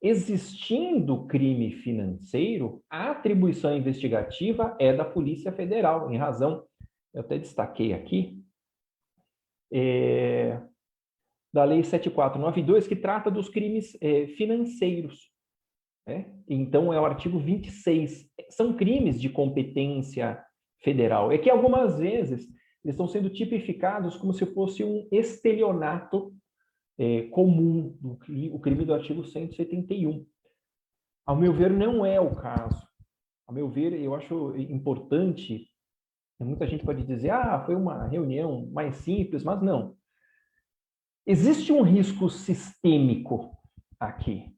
Existindo crime financeiro, a atribuição investigativa é da Polícia Federal, em razão, eu até destaquei aqui, da Lei 7492, que trata dos crimes financeiros. Né? Então, é o artigo 26. São crimes de competência federal. É que algumas vezes eles estão sendo tipificados como se fosse um estelionato comum, o crime do artigo 171. Ao meu ver, não é o caso. Ao meu ver, eu acho importante, muita gente pode dizer, foi uma reunião mais simples, mas não. Existe um risco sistêmico aqui.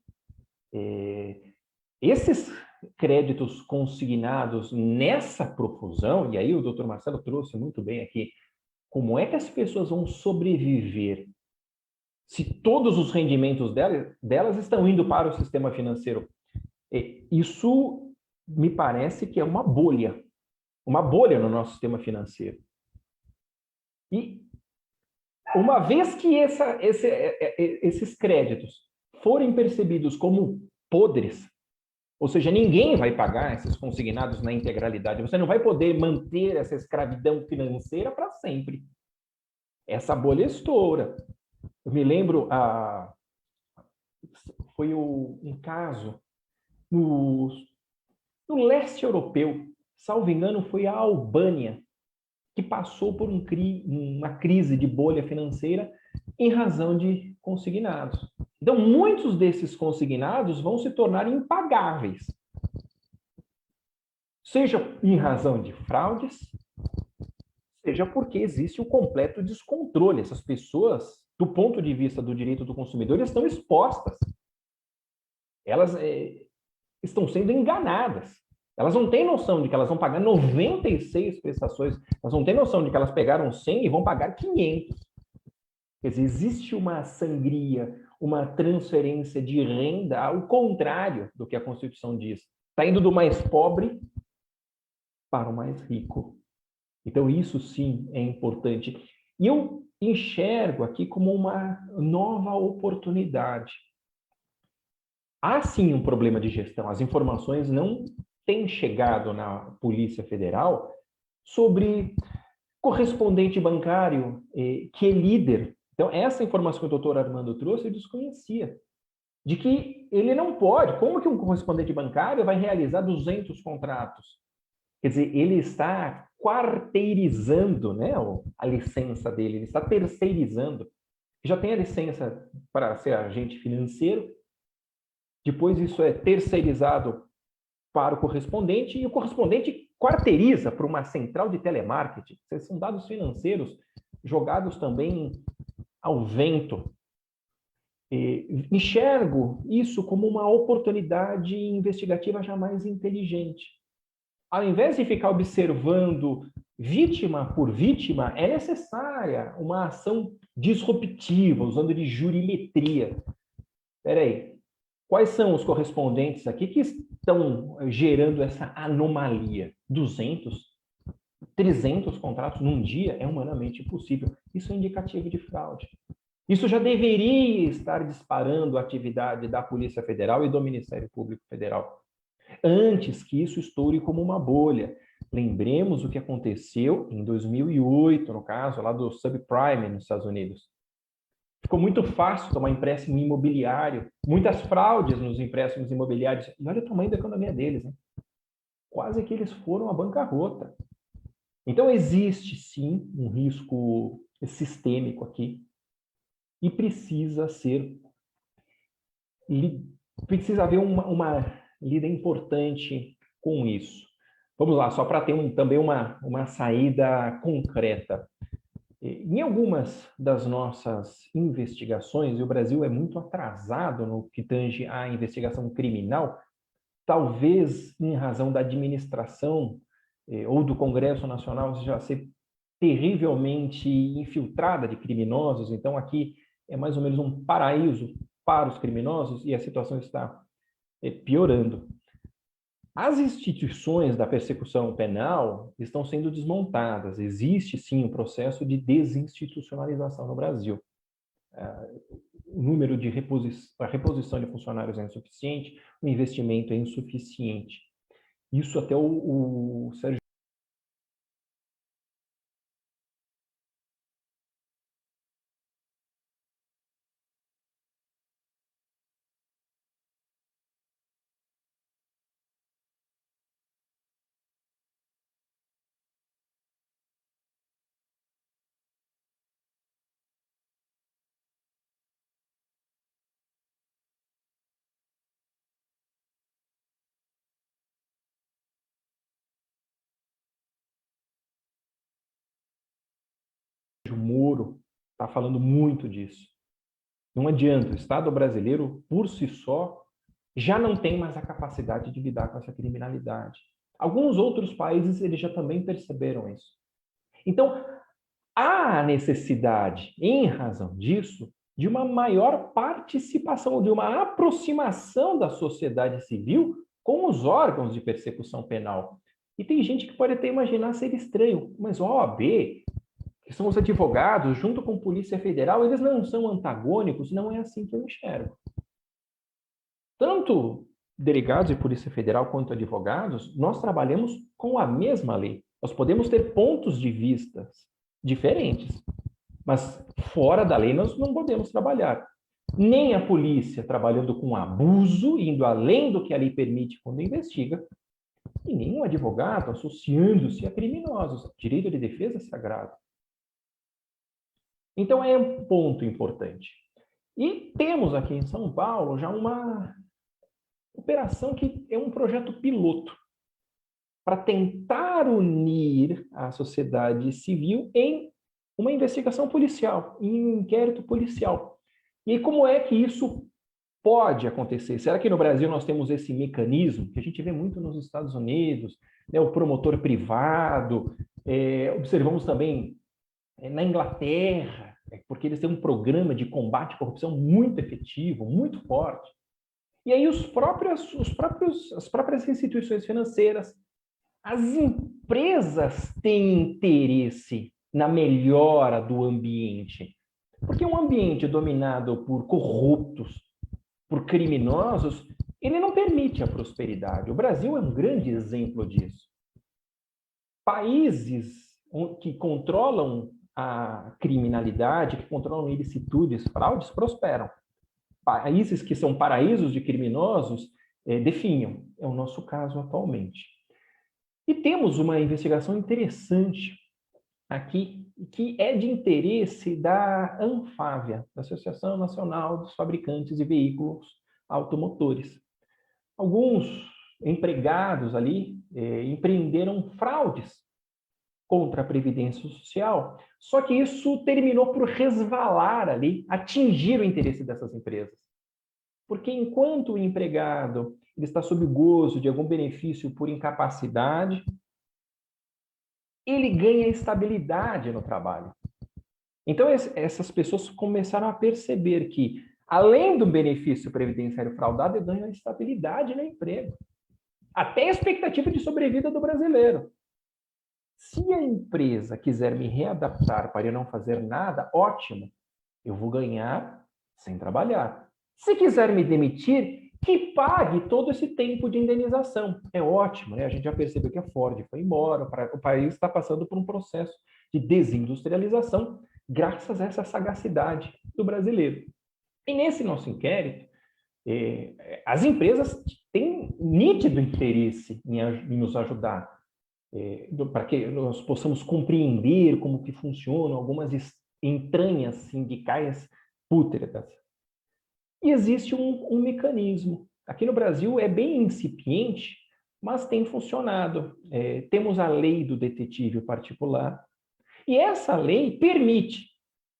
Esses créditos consignados nessa profusão, e aí o doutor Marcelo trouxe muito bem aqui, como é que as pessoas vão sobreviver se todos os rendimentos delas estão indo para o sistema financeiro? Isso me parece que é uma bolha no nosso sistema financeiro. E uma vez que esses créditos forem percebidos como podres, ou seja, ninguém vai pagar esses consignados na integralidade, você não vai poder manter essa escravidão financeira para sempre. Essa bolha estoura. Eu me lembro, foi um caso no leste europeu, salvo engano, foi a Albânia, que passou por uma crise de bolha financeira em razão de consignados. Então, muitos desses consignados vão se tornar impagáveis, seja em razão de fraudes, seja porque existe o completo descontrole. Essas pessoas, do ponto de vista do direito do consumidor, estão expostas. Elas estão sendo enganadas. Elas não têm noção de que elas vão pagar 96 prestações, elas não têm noção de que elas pegaram 100 e vão pagar 500. Quer dizer, existe uma sangria, uma transferência de renda ao contrário do que a Constituição diz. Está indo do mais pobre para o mais rico. Então, isso sim é importante. E eu enxergo aqui como uma nova oportunidade. Há sim um problema de gestão. As informações não têm chegado na Polícia Federal sobre correspondente bancário que é líder. Então, essa informação que o doutor Armando trouxe, eu desconhecia. De que ele não pode. Como que um correspondente bancário vai realizar 200 contratos? Quer dizer, ele está quarteirizando, né, a licença dele, ele está terceirizando. Já tem a licença para ser agente financeiro, depois isso é terceirizado para o correspondente, e o correspondente quarteiriza para uma central de telemarketing. Esses são dados financeiros jogados também ao vento. Enxergo isso como uma oportunidade investigativa já mais inteligente. Ao invés de ficar observando vítima por vítima, é necessária uma ação disruptiva, usando de jurimetria. Espera aí, Quais são os correspondentes aqui que estão gerando essa anomalia? 200, 300 contratos num dia é humanamente impossível. Isso é indicativo de fraude. Isso já deveria estar disparando a atividade da Polícia Federal e do Ministério Público Federal, antes que isso estoure como uma bolha. Lembremos o que aconteceu em 2008, no caso lá do subprime nos Estados Unidos. Ficou muito fácil tomar empréstimo imobiliário, muitas fraudes nos empréstimos imobiliários. E olha o tamanho da economia deles, né? Quase que eles foram à bancarrota. Então, existe, sim, um risco sistêmico aqui e precisa haver uma lida importante com isso. Vamos lá, só para ter também uma saída concreta. Em algumas das nossas investigações, e o Brasil é muito atrasado no que tange à investigação criminal, talvez em razão da administração ou do Congresso Nacional já ser terrivelmente infiltrada de criminosos, então aqui é mais ou menos um paraíso para os criminosos e a situação está piorando. As instituições da persecução penal estão sendo desmontadas. Existe, sim, um processo de desinstitucionalização no Brasil. O número de a reposição de funcionários é insuficiente, o investimento é insuficiente. Isso até o Sérgio Moro está falando muito disso. Não adianta, o Estado brasileiro, por si só, já não tem mais a capacidade de lidar com essa criminalidade. Alguns outros países eles já também perceberam isso. Então, há necessidade, em razão disso, de uma maior participação, de uma aproximação da sociedade civil com os órgãos de persecução penal. E tem gente que pode até imaginar ser estranho, mas a OAB, que são os advogados, junto com a Polícia Federal, eles não são antagônicos, não é assim que eu enxergo. Tanto delegados de Polícia Federal quanto advogados, nós trabalhamos com a mesma lei. Nós podemos ter pontos de vista diferentes, mas fora da lei nós não podemos trabalhar. Nem a polícia trabalhando com abuso, indo além do que a lei permite quando investiga, e nem um advogado associando-se a criminosos. Direito de defesa é sagrado. Então é um ponto importante. E temos aqui em São Paulo já uma operação que é um projeto piloto para tentar unir a sociedade civil em uma investigação policial, em um inquérito policial. E como é que isso pode acontecer? Será que no Brasil nós temos esse mecanismo, que a gente vê muito nos Estados Unidos, né, o promotor privado, observamos também na Inglaterra, porque eles têm um programa de combate à corrupção muito efetivo, muito forte. E aí as próprias instituições financeiras, as empresas têm interesse na melhora do ambiente. Porque um ambiente dominado por corruptos, por criminosos, ele não permite a prosperidade. O Brasil é um grande exemplo disso. Países que controlam a criminalidade, que controlam ilicitudes, fraudes, prosperam. Países que são paraísos de criminosos definham. É o nosso caso atualmente. E temos uma investigação interessante aqui, que é de interesse da ANFAVEA, da Associação Nacional dos Fabricantes de Veículos Automotores. Alguns empregados ali empreenderam fraudes contra a Previdência Social, só que isso terminou por resvalar ali, atingir o interesse dessas empresas. Porque enquanto o empregado ele está sob gozo de algum benefício por incapacidade, ele ganha estabilidade no trabalho. Então, essas pessoas começaram a perceber que Além do benefício previdenciário fraudado, ele ganha estabilidade no emprego. Até a expectativa de sobrevida do brasileiro. Se a empresa quiser me readaptar para eu não fazer nada, ótimo, eu vou ganhar sem trabalhar. Se quiser me demitir, que pague todo esse tempo de indenização. É ótimo, né? A gente já percebeu que a Ford foi embora, o país está passando por um processo de desindustrialização graças a essa sagacidade do brasileiro. E nesse nosso inquérito, as empresas têm nítido interesse em nos ajudar, para que nós possamos compreender como que funcionam algumas entranhas sindicais pútridas. E existe um mecanismo. Aqui no Brasil é bem incipiente, mas tem funcionado. Temos a lei do detetive particular, e essa lei permite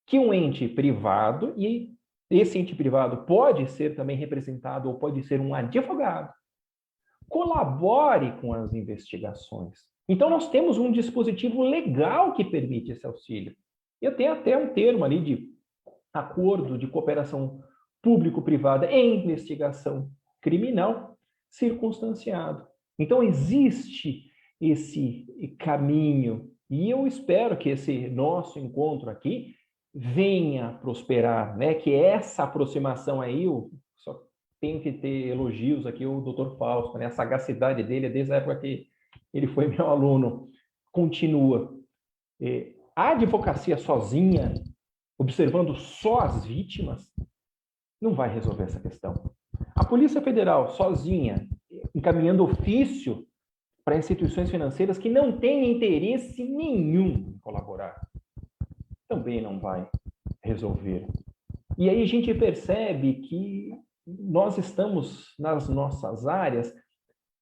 que um ente privado, e esse ente privado pode ser também representado ou pode ser um advogado, colabore com as investigações. Então, nós temos um dispositivo legal que permite esse auxílio. Eu tenho até um termo ali de acordo de cooperação público-privada em investigação criminal circunstanciado. Então, existe esse caminho, e eu espero que esse nosso encontro aqui venha prosperar, né? Que essa aproximação aí, só tenho que ter elogios aqui ao Dr. Fausto, né? A sagacidade dele, desde a época que ele foi meu aluno, continua. A advocacia sozinha, observando só as vítimas, não vai resolver essa questão. A Polícia Federal sozinha, encaminhando ofício para instituições financeiras que não têm interesse nenhum em colaborar, também não vai resolver. E aí a gente percebe que nós estamos nas nossas áreas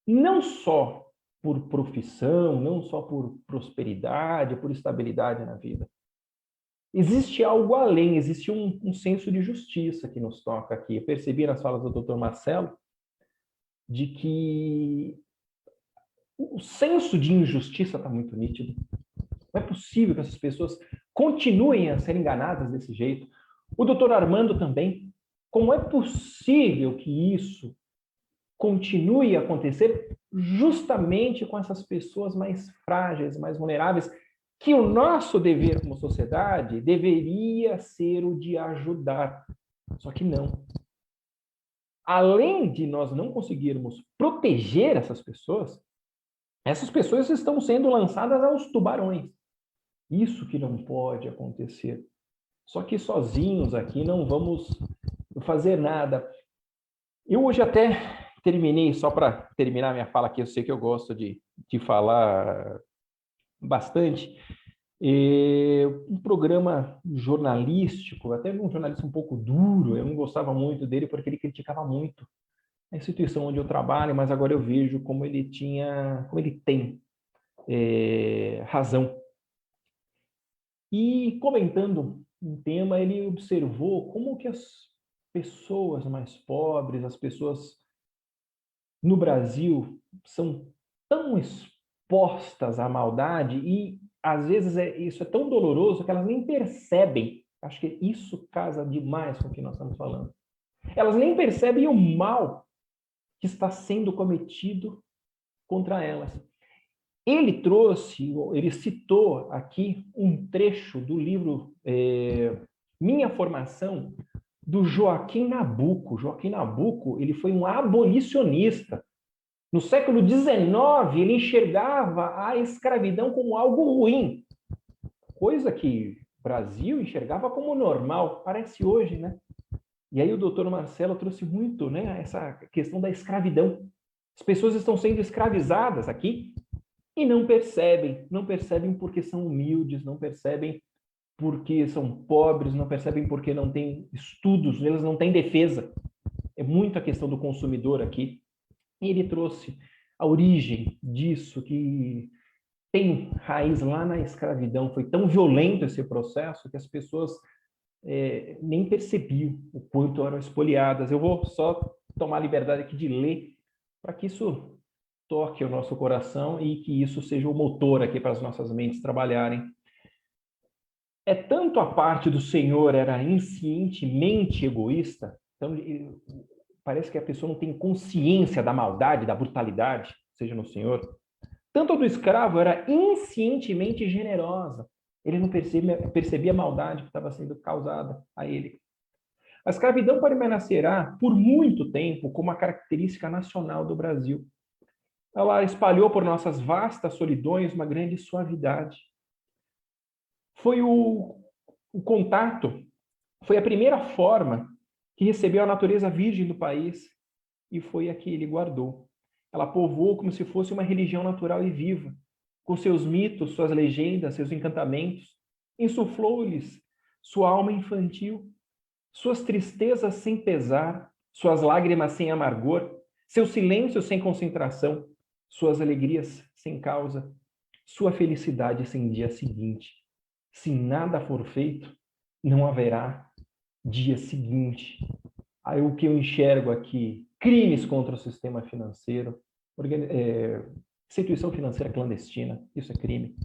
não só por profissão, não só por prosperidade, por estabilidade na vida. Existe algo além, existe um senso de justiça que nos toca aqui. Eu percebi nas falas do Dr. Marcelo de que o senso de injustiça está muito nítido. Não é possível que essas pessoas continuem a ser enganadas desse jeito. O doutor Armando também. Como é possível que isso continue a acontecer justamente com essas pessoas mais frágeis, mais vulneráveis, que o nosso dever como sociedade deveria ser o de ajudar. Só que não. Além de nós não conseguirmos proteger essas pessoas estão sendo lançadas aos tubarões. Isso que não pode acontecer. Só que sozinhos aqui não vamos fazer nada. Eu hoje até terminei, só para terminar minha fala aqui, eu sei que eu gosto de falar bastante, um programa jornalístico, até um jornalista um pouco duro, eu não gostava muito dele porque ele criticava muito a instituição onde eu trabalho, mas agora eu vejo como ele tem razão. E comentando um tema, ele observou como que as pessoas mais pobres, as pessoas no Brasil são tão expostas à maldade e, às vezes, isso é tão doloroso que elas nem percebem. Acho que isso casa demais com o que nós estamos falando. Elas nem percebem o mal que está sendo cometido contra elas. Ele citou aqui um trecho do livro Minha Formação, do Joaquim Nabuco. Joaquim Nabuco, ele foi um abolicionista. No século XIX, ele enxergava a escravidão como algo ruim, coisa que o Brasil enxergava como normal, parece hoje, né? E aí o doutor Marcelo trouxe muito, né, essa questão da escravidão. As pessoas estão sendo escravizadas aqui e não percebem porque são humildes, não percebem porque são pobres, não percebem porque não têm estudos, eles não têm defesa. É muito a questão do consumidor aqui. E ele trouxe a origem disso, que tem raiz lá na escravidão. Foi tão violento esse processo que as pessoas nem percebiam o quanto eram espoliadas. Eu vou só tomar a liberdade aqui de ler para que isso toque o nosso coração e que isso seja o motor aqui para as nossas mentes trabalharem. tanto a parte do senhor era inscientemente egoísta, então parece que a pessoa não tem consciência da maldade, da brutalidade, seja no senhor, tanto a do escravo era inscientemente generosa. Ele não percebia a maldade que estava sendo causada a ele. A escravidão permanecerá por muito tempo como uma característica nacional do Brasil. Ela espalhou por nossas vastas solidões uma grande suavidade. Foi o contato, foi a primeira forma que recebeu a natureza virgem do país e foi a que ele guardou. Ela povoou como se fosse uma religião natural e viva, com seus mitos, suas legendas, seus encantamentos, insuflou-lhes sua alma infantil, suas tristezas sem pesar, suas lágrimas sem amargor, seus silêncios sem concentração, suas alegrias sem causa, sua felicidade sem dia seguinte. Se nada for feito, não haverá dia seguinte. Aí o que eu enxergo aqui, crimes contra o sistema financeiro, instituição financeira clandestina, isso é crime.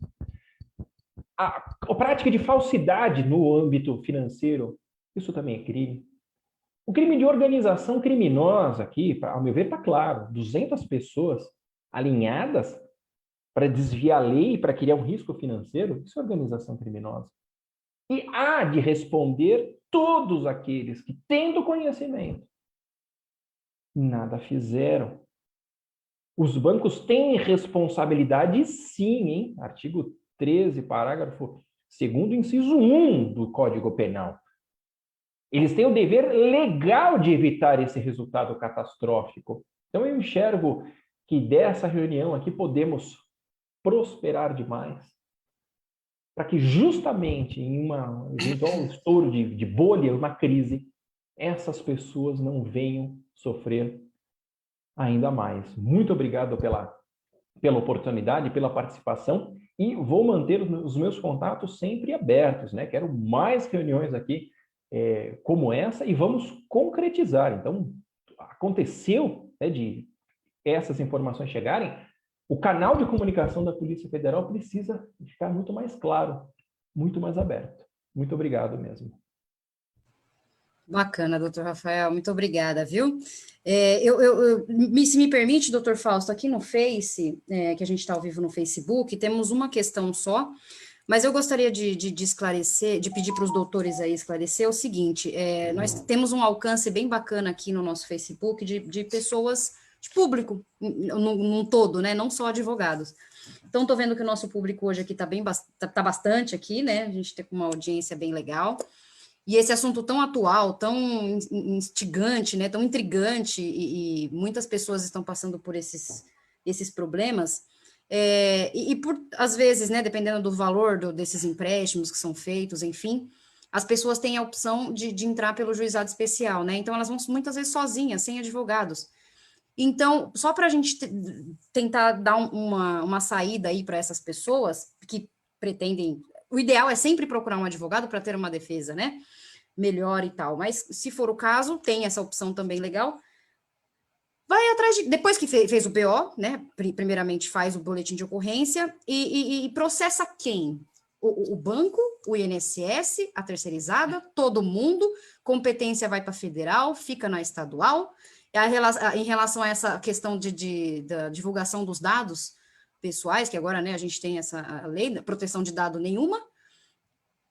A prática de falsidade no âmbito financeiro, isso também é crime. O crime de organização criminosa aqui, ao meu ver, está claro. 200 pessoas alinhadas para desviar a lei, para criar um risco financeiro, isso é organização criminosa. E há de responder todos aqueles que, tendo conhecimento, nada fizeram. Os bancos têm responsabilidade, sim, hein? Artigo 13, parágrafo 2º, inciso 1 do Código Penal. Eles têm o dever legal de evitar esse resultado catastrófico. Então, eu enxergo que dessa reunião aqui podemos prosperar demais, para que justamente em um eventual estouro de bolha, uma crise, essas pessoas não venham sofrer ainda mais. Muito obrigado pela oportunidade, pela participação, e vou manter os meus contatos sempre abertos, né? Quero mais reuniões aqui como essa e vamos concretizar. Então, aconteceu, né, de essas informações chegarem, o canal de comunicação da Polícia Federal precisa ficar muito mais claro, muito mais aberto. Muito obrigado mesmo. Bacana, doutor Rafael, muito obrigada, viu? Se me permite, doutor Fausto, aqui no Face, que a gente está ao vivo no Facebook, temos uma questão só, mas eu gostaria de esclarecer, de pedir para os doutores aí esclarecer o seguinte, nós temos um alcance bem bacana aqui no nosso Facebook de pessoas, de público, num todo, né, não só advogados. Então, estou vendo que o nosso público hoje aqui tá bastante aqui, né, a gente tem uma audiência bem legal. E esse assunto tão atual, tão instigante, né, tão intrigante, e muitas pessoas estão passando por esses problemas, por, às vezes, né, dependendo do valor desses empréstimos que são feitos, enfim, as pessoas têm a opção de entrar pelo juizado especial, né, então elas vão muitas vezes sozinhas, sem advogados. Então, só para a gente tentar dar uma saída aí para essas pessoas que pretendem... O ideal é sempre procurar um advogado para ter uma defesa, né? Melhor e tal. Mas, se for o caso, tem essa opção também legal. Vai atrás de... Depois que fez o BO, né? Primeiramente faz o boletim de ocorrência e processa quem? O banco, o INSS, a terceirizada, todo mundo. Competência vai para federal, fica na estadual. Em relação a essa questão da divulgação dos dados pessoais, que agora, né, a gente tem essa lei, proteção de dado nenhuma,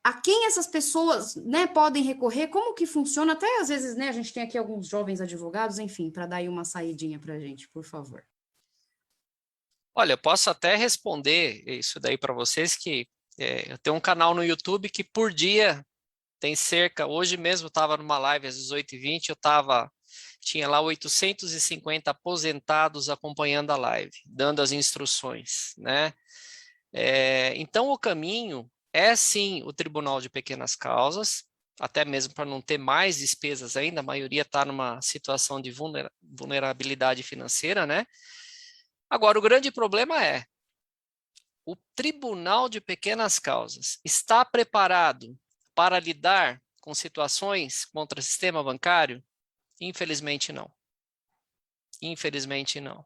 a quem essas pessoas, né, podem recorrer, como que funciona, até às vezes, né, a gente tem aqui alguns jovens advogados, enfim, para dar aí uma saidinha para a gente, por favor. Olha, eu posso até responder isso daí para vocês, que eu tenho um canal no YouTube que por dia tem hoje mesmo eu estava numa live às 18h20, tinha lá 850 aposentados acompanhando a live, dando as instruções, né? Então, o caminho é, sim, o Tribunal de Pequenas Causas, até mesmo para não ter mais despesas ainda, a maioria está numa situação de vulnerabilidade financeira, né? Agora, o grande problema é, o Tribunal de Pequenas Causas está preparado para lidar com situações contra o sistema bancário? Infelizmente não. Infelizmente não.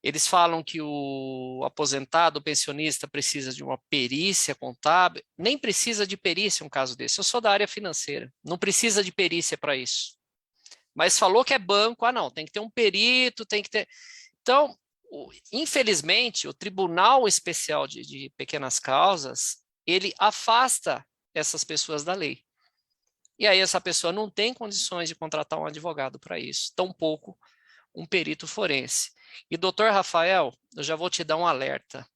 Eles falam que o aposentado, o pensionista, precisa de uma perícia contábil. Nem precisa de perícia um caso desse. Eu sou da área financeira, não precisa de perícia para isso. Mas falou que é banco, não, tem que ter um perito, tem que ter... Então, infelizmente, o Tribunal Especial de Pequenas Causas, ele afasta essas pessoas da lei. E aí essa pessoa não tem condições de contratar um advogado para isso, tampouco um perito forense. E, doutor Rafael, eu já vou te dar um alerta.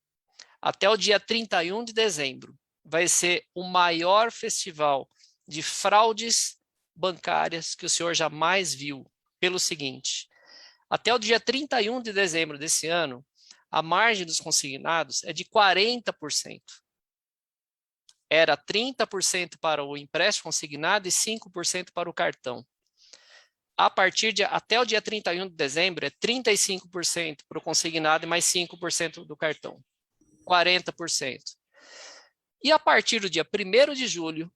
Até o dia 31 de dezembro vai ser o maior festival de fraudes bancárias que o senhor jamais viu. Pelo seguinte, até o dia 31 de dezembro desse ano, a margem dos consignados é de 40%. Era 30% para o empréstimo consignado e 5% para o cartão. Até o dia 31 de dezembro, é 35% para o consignado e mais 5% do cartão. 40%. E a partir do dia 1º de julho,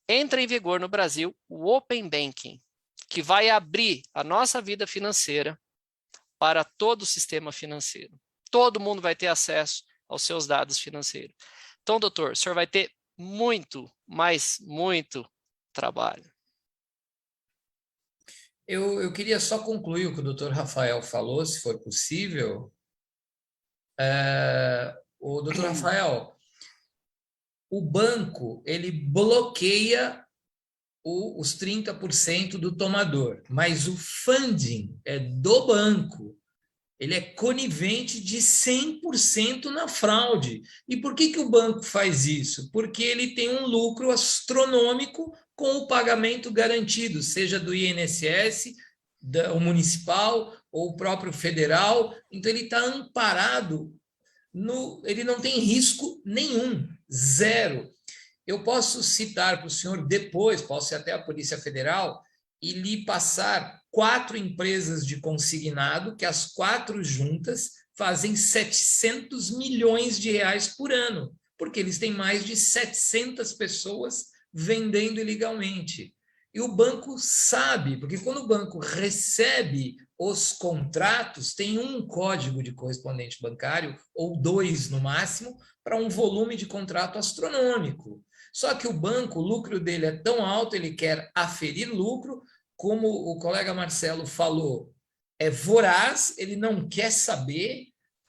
entra em vigor no Brasil o Open Banking, que vai abrir a nossa vida financeira para todo o sistema financeiro. Todo mundo vai ter acesso aos seus dados financeiros. Então, doutor, o senhor vai ter muito, mas muito trabalho. Eu queria só concluir o que o doutor Rafael falou, se for possível. O doutor Rafael, o banco, ele bloqueia os 30% do tomador, mas o funding é do banco. Ele é conivente de 100% na fraude. E por que o banco faz isso? Porque ele tem um lucro astronômico com o pagamento garantido, seja do INSS, o municipal ou o próprio federal. Então, ele está amparado, ele não tem risco nenhum, zero. Eu posso citar para o senhor depois, posso ir até a Polícia Federal e lhe passar 4 empresas de consignado, que as 4 juntas fazem 700 milhões de reais por ano, porque eles têm mais de 700 pessoas vendendo ilegalmente. E o banco sabe, porque quando o banco recebe os contratos, tem um código de correspondente bancário, ou 2 no máximo, para um volume de contrato astronômico. Só que o banco, o lucro dele é tão alto, ele quer aferir lucro, como o colega Marcelo falou, é voraz, ele não quer saber,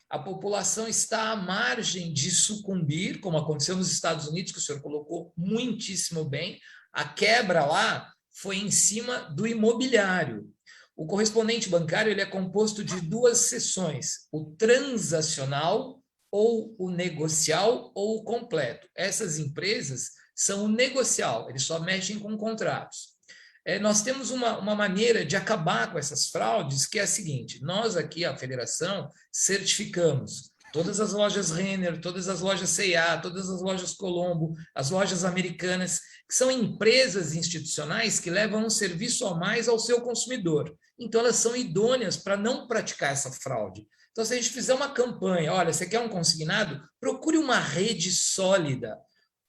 a população está à margem de sucumbir, como aconteceu nos Estados Unidos, que o senhor colocou muitíssimo bem, a quebra lá foi em cima do imobiliário. O correspondente bancário ele é composto de 2 seções, o transacional ou o negocial ou o completo. Essas empresas são o negocial, eles só mexem com contratos. Nós temos uma maneira de acabar com essas fraudes, que é a seguinte: nós aqui, a federação, certificamos todas as lojas Renner, todas as lojas C&A, todas as lojas Colombo, as lojas americanas, que são empresas institucionais que levam um serviço a mais ao seu consumidor. Então, elas são idôneas para não praticar essa fraude. Então, se a gente fizer uma campanha, olha, você quer um consignado? Procure uma rede sólida.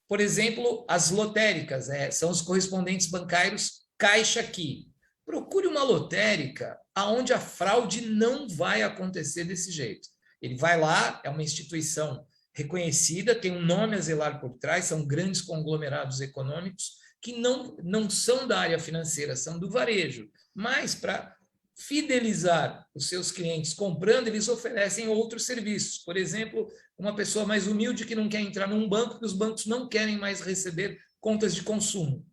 Por exemplo, as lotéricas, são os correspondentes bancários Caixa Aqui. Procure uma lotérica onde a fraude não vai acontecer desse jeito. Ele vai lá, é uma instituição reconhecida, tem um nome a zelar por trás, são grandes conglomerados econômicos que não são da área financeira, são do varejo. Mas, para fidelizar os seus clientes comprando, eles oferecem outros serviços. Por exemplo, uma pessoa mais humilde que não quer entrar num banco, que os bancos não querem mais receber contas de consumo.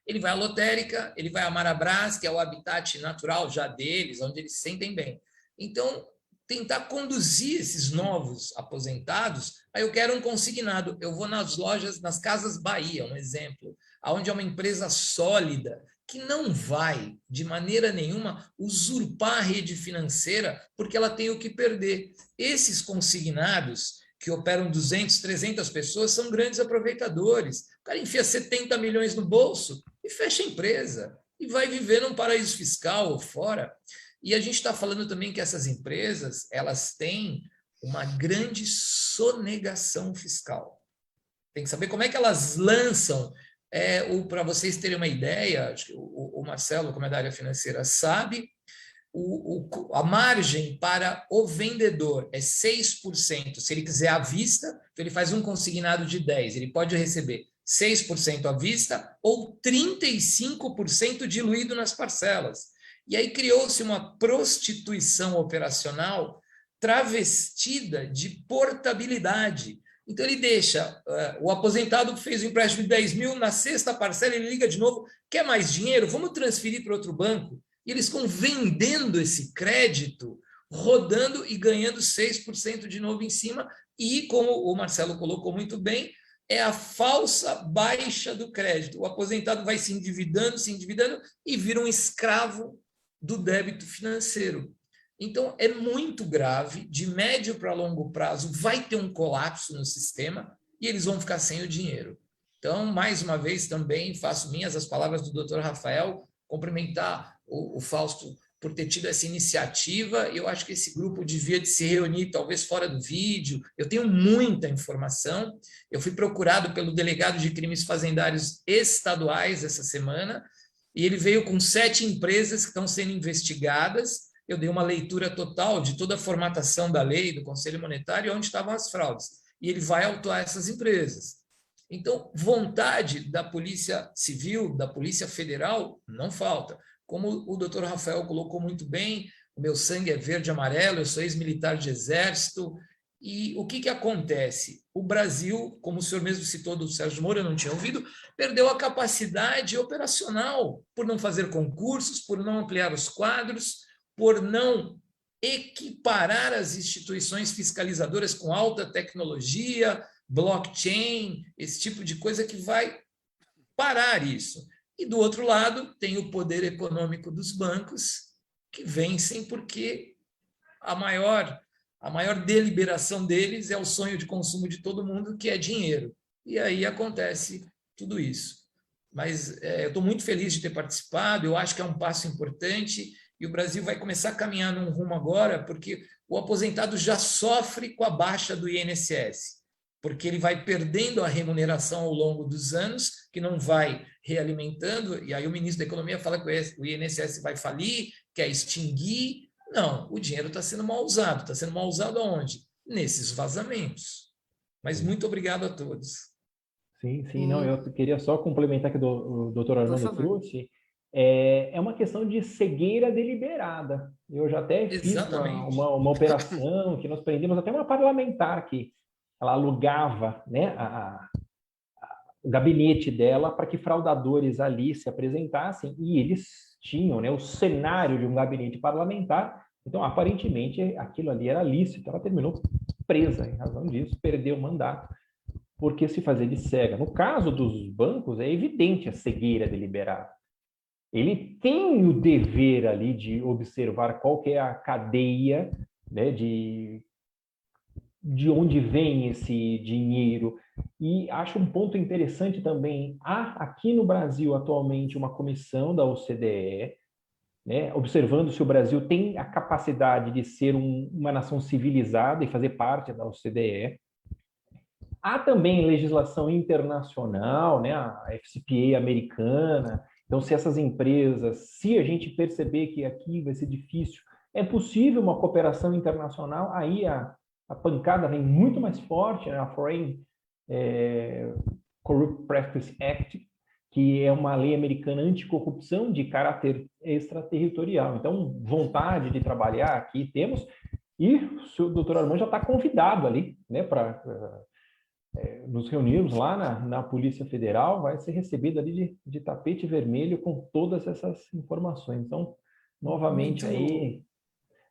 Ele vai à lotérica, ele vai à Marabras, que é o habitat natural já deles, onde eles se sentem bem. Então, tentar conduzir esses novos aposentados, aí eu quero um consignado, eu vou nas lojas, nas Casas Bahia, um exemplo, onde é uma empresa sólida, que não vai, de maneira nenhuma, usurpar a rede financeira, porque ela tem o que perder. Esses consignados, que operam 200, 300 pessoas, são grandes aproveitadores. O cara enfia 70 milhões no bolso e fecha a empresa, e vai viver num paraíso fiscal ou fora. E a gente está falando também que essas empresas, elas têm uma grande sonegação fiscal. Tem que saber como é que elas lançam. Para vocês terem uma ideia, acho que o Marcelo, como é da área financeira, sabe, a margem para o vendedor é 6%. Se ele quiser à vista, então ele faz um consignado de 10%. Ele pode receber 6% à vista ou 35% diluído nas parcelas. E aí criou-se uma prostituição operacional travestida de portabilidade. Então ele deixa, o aposentado que fez o empréstimo de 10 mil, na sexta parcela ele liga de novo, quer mais dinheiro? Vamos transferir para outro banco. E eles estão vendendo esse crédito, rodando e ganhando 6% de novo em cima. E, como o Marcelo colocou muito bem, é a falsa baixa do crédito. O aposentado vai se endividando e vira um escravo do débito financeiro. Então, é muito grave, de médio para longo prazo, vai ter um colapso no sistema e eles vão ficar sem o dinheiro. Então, mais uma vez, também faço minhas as palavras do Dr. Rafael, cumprimentar o Fausto por ter tido essa iniciativa. Eu acho que esse grupo devia de se reunir, talvez fora do vídeo. Eu tenho muita informação. Eu fui procurado pelo delegado de crimes fazendários estaduais essa semana, e ele veio com 7 empresas que estão sendo investigadas. Eu dei uma leitura total de toda a formatação da lei, do Conselho Monetário, onde estavam as fraudes. E ele vai autuar essas empresas. Então, vontade da Polícia Civil, da Polícia Federal, não falta. Como o doutor Rafael colocou muito bem, o meu sangue é verde e amarelo, eu sou ex-militar de exército. E o que acontece? O Brasil, como o senhor mesmo citou do Sérgio Moro, eu não tinha ouvido, perdeu a capacidade operacional por não fazer concursos, por não ampliar os quadros, por não equiparar as instituições fiscalizadoras com alta tecnologia, blockchain, esse tipo de coisa que vai parar isso. E, do outro lado, tem o poder econômico dos bancos, que vencem porque a maior deliberação deles é o sonho de consumo de todo mundo, que é dinheiro. E aí acontece tudo isso. Mas eu estou muito feliz de ter participado, eu acho que é um passo importante, e o Brasil vai começar a caminhar num rumo agora, porque o aposentado já sofre com a baixa do INSS, porque ele vai perdendo a remuneração ao longo dos anos, que não vai realimentando, e aí o ministro da Economia fala que o INSS vai falir, quer extinguir. Não, o dinheiro está sendo mal usado. Está sendo mal usado aonde? Nesses vazamentos. Mas muito obrigado a todos. Sim, não, eu queria só complementar que o doutor Armando trouxe. É uma questão de cegueira deliberada. Eu já até fiz uma operação que nós prendemos até uma parlamentar que ela alugava, né, o gabinete dela para que fraudadores ali se apresentassem, e eles tinham, né, o cenário de um gabinete parlamentar. Então, aparentemente, aquilo ali era lícito. Ela terminou presa em razão disso, perdeu o mandato, porque se fazia de cega. No caso dos bancos, é evidente a cegueira deliberada. Ele tem o dever ali de observar qual que é a cadeia, né, de onde vem esse dinheiro. E acho um ponto interessante também, há aqui no Brasil atualmente uma comissão da OCDE, né, observando se o Brasil tem a capacidade de ser uma nação civilizada e fazer parte da OCDE. Há também legislação internacional, né, a FCPA americana. Então, se essas empresas, se a gente perceber que aqui vai ser difícil, é possível uma cooperação internacional, aí a pancada vem muito mais forte, né? A Foreign Corrupt Practice Act, que é uma lei americana anticorrupção de caráter extraterritorial. Então, vontade de trabalhar aqui temos, e o doutor Armando já está convidado ali, né, para nos reunirmos lá na Polícia Federal, vai ser recebido ali de tapete vermelho com todas essas informações. Então, novamente, aí,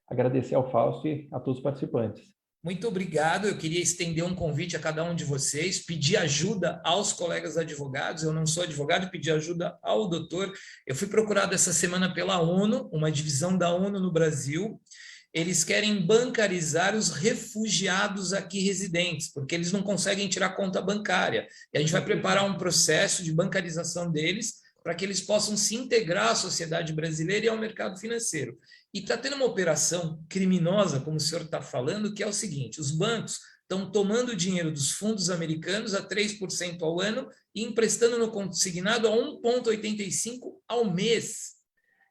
agradecer ao Fausto e a todos os participantes. Muito obrigado. Eu queria estender um convite a cada um de vocês, pedir ajuda aos colegas advogados. Eu não sou advogado, pedir ajuda ao doutor. Eu fui procurado essa semana pela ONU, uma divisão da ONU no Brasil. Eles querem bancarizar os refugiados aqui residentes, porque eles não conseguem tirar conta bancária. E a gente vai preparar um processo de bancarização deles para que eles possam se integrar à sociedade brasileira e ao mercado financeiro. E está tendo uma operação criminosa, como o senhor está falando, que é o seguinte: os bancos estão tomando o dinheiro dos fundos americanos a 3% ao ano e emprestando no consignado a 1,85% ao mês.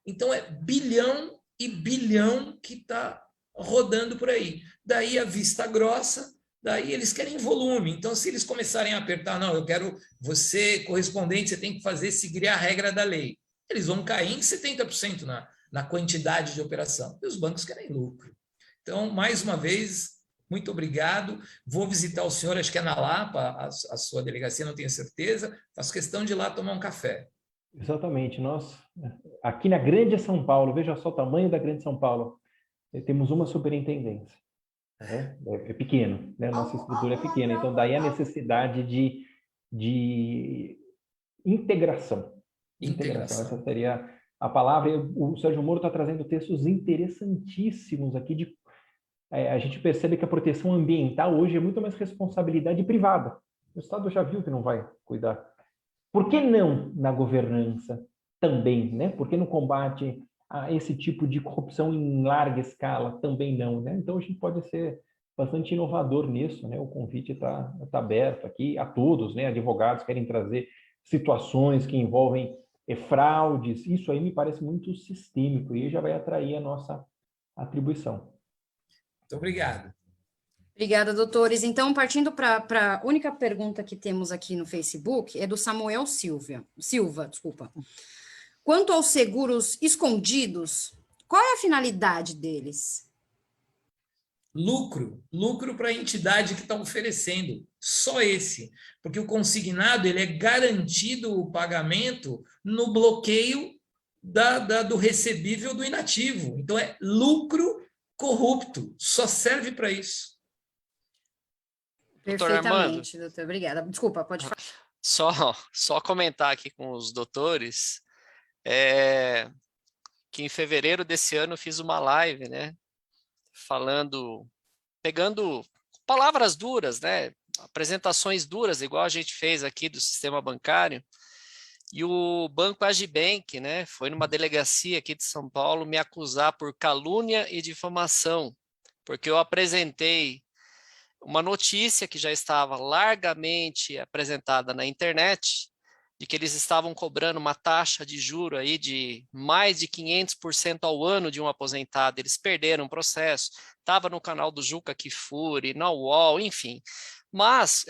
Então, é 1 bilhão e bilhão que está rodando por aí. Daí a vista grossa, daí eles querem volume. Então, se eles começarem a apertar, não, eu quero você, correspondente, você tem que fazer seguir a regra da lei. Eles vão cair em 70% na quantidade de operação. E os bancos querem lucro. Então, mais uma vez, muito obrigado. Vou visitar o senhor, acho que é na Lapa, a sua delegacia, não tenho certeza. Faço questão de ir lá tomar um café. Exatamente. Nós, aqui na Grande São Paulo, veja só o tamanho da Grande São Paulo, temos uma superintendência. Né? É pequeno, né? Nossa estrutura é pequena. Então, daí a necessidade de integração. Integração, essa seria a palavra. O Sérgio Moro está trazendo textos interessantíssimos aqui a gente percebe que a proteção ambiental hoje é muito mais responsabilidade privada. O Estado já viu que não vai cuidar. Por que não na governança também, né? Por que no combate a esse tipo de corrupção em larga escala também não, né? Então a gente pode ser bastante inovador nisso, né? O convite está aberto aqui a todos, né? Advogados querem trazer situações que envolvem fraudes, isso aí me parece muito sistêmico e já vai atrair a nossa atribuição. Muito obrigado. Obrigada, doutores. Então, partindo para a única pergunta que temos aqui no Facebook, é do Samuel Silva, desculpa. Quanto aos seguros escondidos, qual é a finalidade deles? Lucro para a entidade que está oferecendo, só esse, porque o consignado ele é garantido o pagamento no bloqueio do recebível do inativo. Então é lucro corrupto, só serve para isso. Perfeitamente, doutor. Obrigada. Desculpa, pode falar. Só comentar aqui com os doutores que em fevereiro desse ano eu fiz uma live, né, pegando palavras duras, né, apresentações duras, igual a gente fez aqui do sistema bancário, e o Banco Agibank, né, foi numa delegacia aqui de São Paulo me acusar por calúnia e difamação, porque eu apresentei uma notícia que já estava largamente apresentada na internet, de que eles estavam cobrando uma taxa de juro aí de mais de 500% ao ano de um aposentado. Eles perderam o processo, estava no canal do Juca Kfouri, na UOL, enfim. Mas,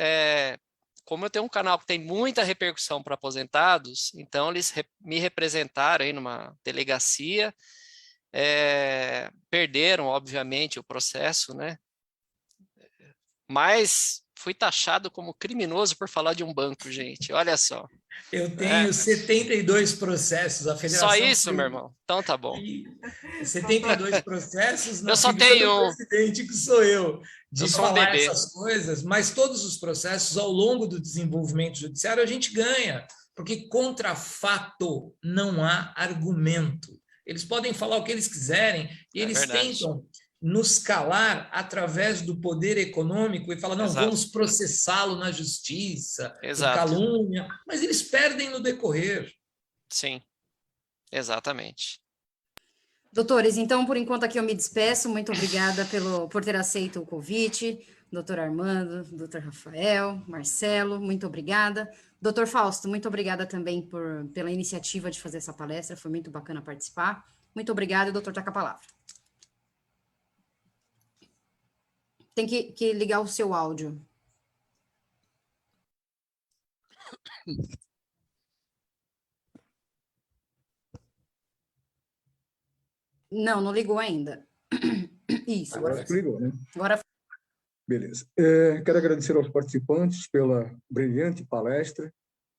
como eu tenho um canal que tem muita repercussão para aposentados, então eles me representaram aí numa delegacia, perderam, obviamente, o processo, né? Mas fui taxado como criminoso por falar de um banco, gente. Olha só. Eu tenho 72 processos, a Só federação... isso, meu irmão? Então tá bom. 72 processos na Eu só figura tenho do presidente, que sou eu, Eu de sou um falar bebê. essas coisas, mas todos os processos, ao longo do desenvolvimento judiciário, a gente ganha, porque contra fato não há argumento. Eles podem falar o que eles quiserem, e eles verdade. tentam nos calar através do poder econômico e falar, não, Exato. vamos processá-lo na justiça, por Exato. calúnia, mas eles perdem no decorrer. Sim, exatamente. Doutores, então, por enquanto aqui eu me despeço. Muito obrigada por ter aceito o convite. Doutor Armando, doutor Rafael, Marcelo, muito obrigada. Doutor Fausto, muito obrigada também pela iniciativa de fazer essa palestra. Foi muito bacana participar. Muito obrigada, doutor, tá com a palavra. Tem que ligar o seu áudio. Não ligou ainda. Isso, Agora ligou, né? Agora. Beleza. Quero agradecer aos participantes pela brilhante palestra.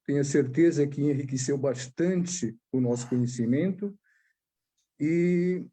Tenho certeza que enriqueceu bastante o nosso conhecimento e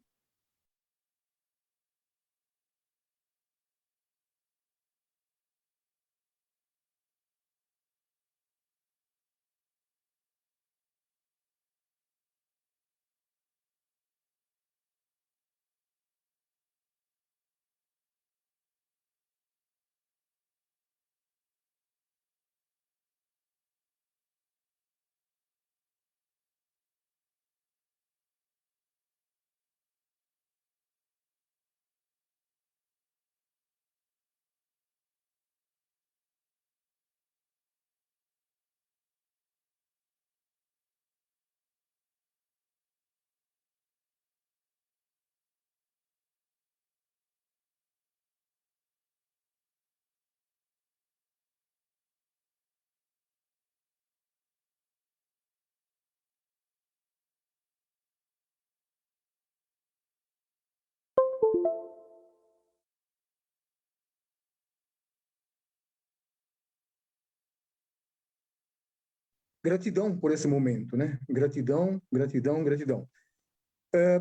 Gratidão por esse momento, né? Gratidão, gratidão, gratidão.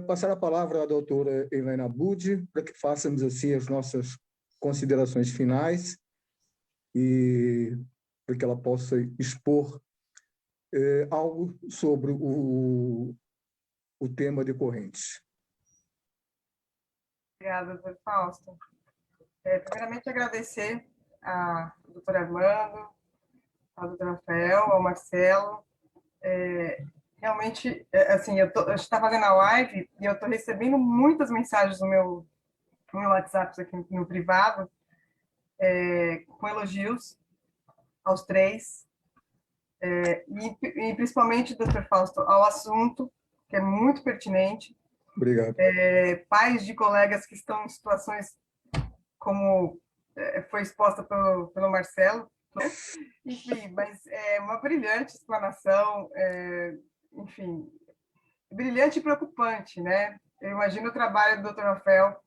Passar a palavra à doutora Helena Budi, para que façamos assim as nossas considerações finais e para que ela possa expor algo sobre o tema decorrente. Obrigada, doutor Fausto. Primeiramente, agradecer ao doutor Armando, ao doutor Rafael, ao Marcelo. Realmente, assim, a gente está fazendo a live e eu estou recebendo muitas mensagens no meu WhatsApp, aqui no privado, com elogios aos três, e principalmente, doutor Fausto, ao assunto, que é muito pertinente. Obrigado. Pais de colegas que estão em situações como foi exposta pelo Marcelo. Enfim, mas é uma brilhante explanação, enfim, brilhante e preocupante, né? Eu imagino o trabalho do Dr. Rafael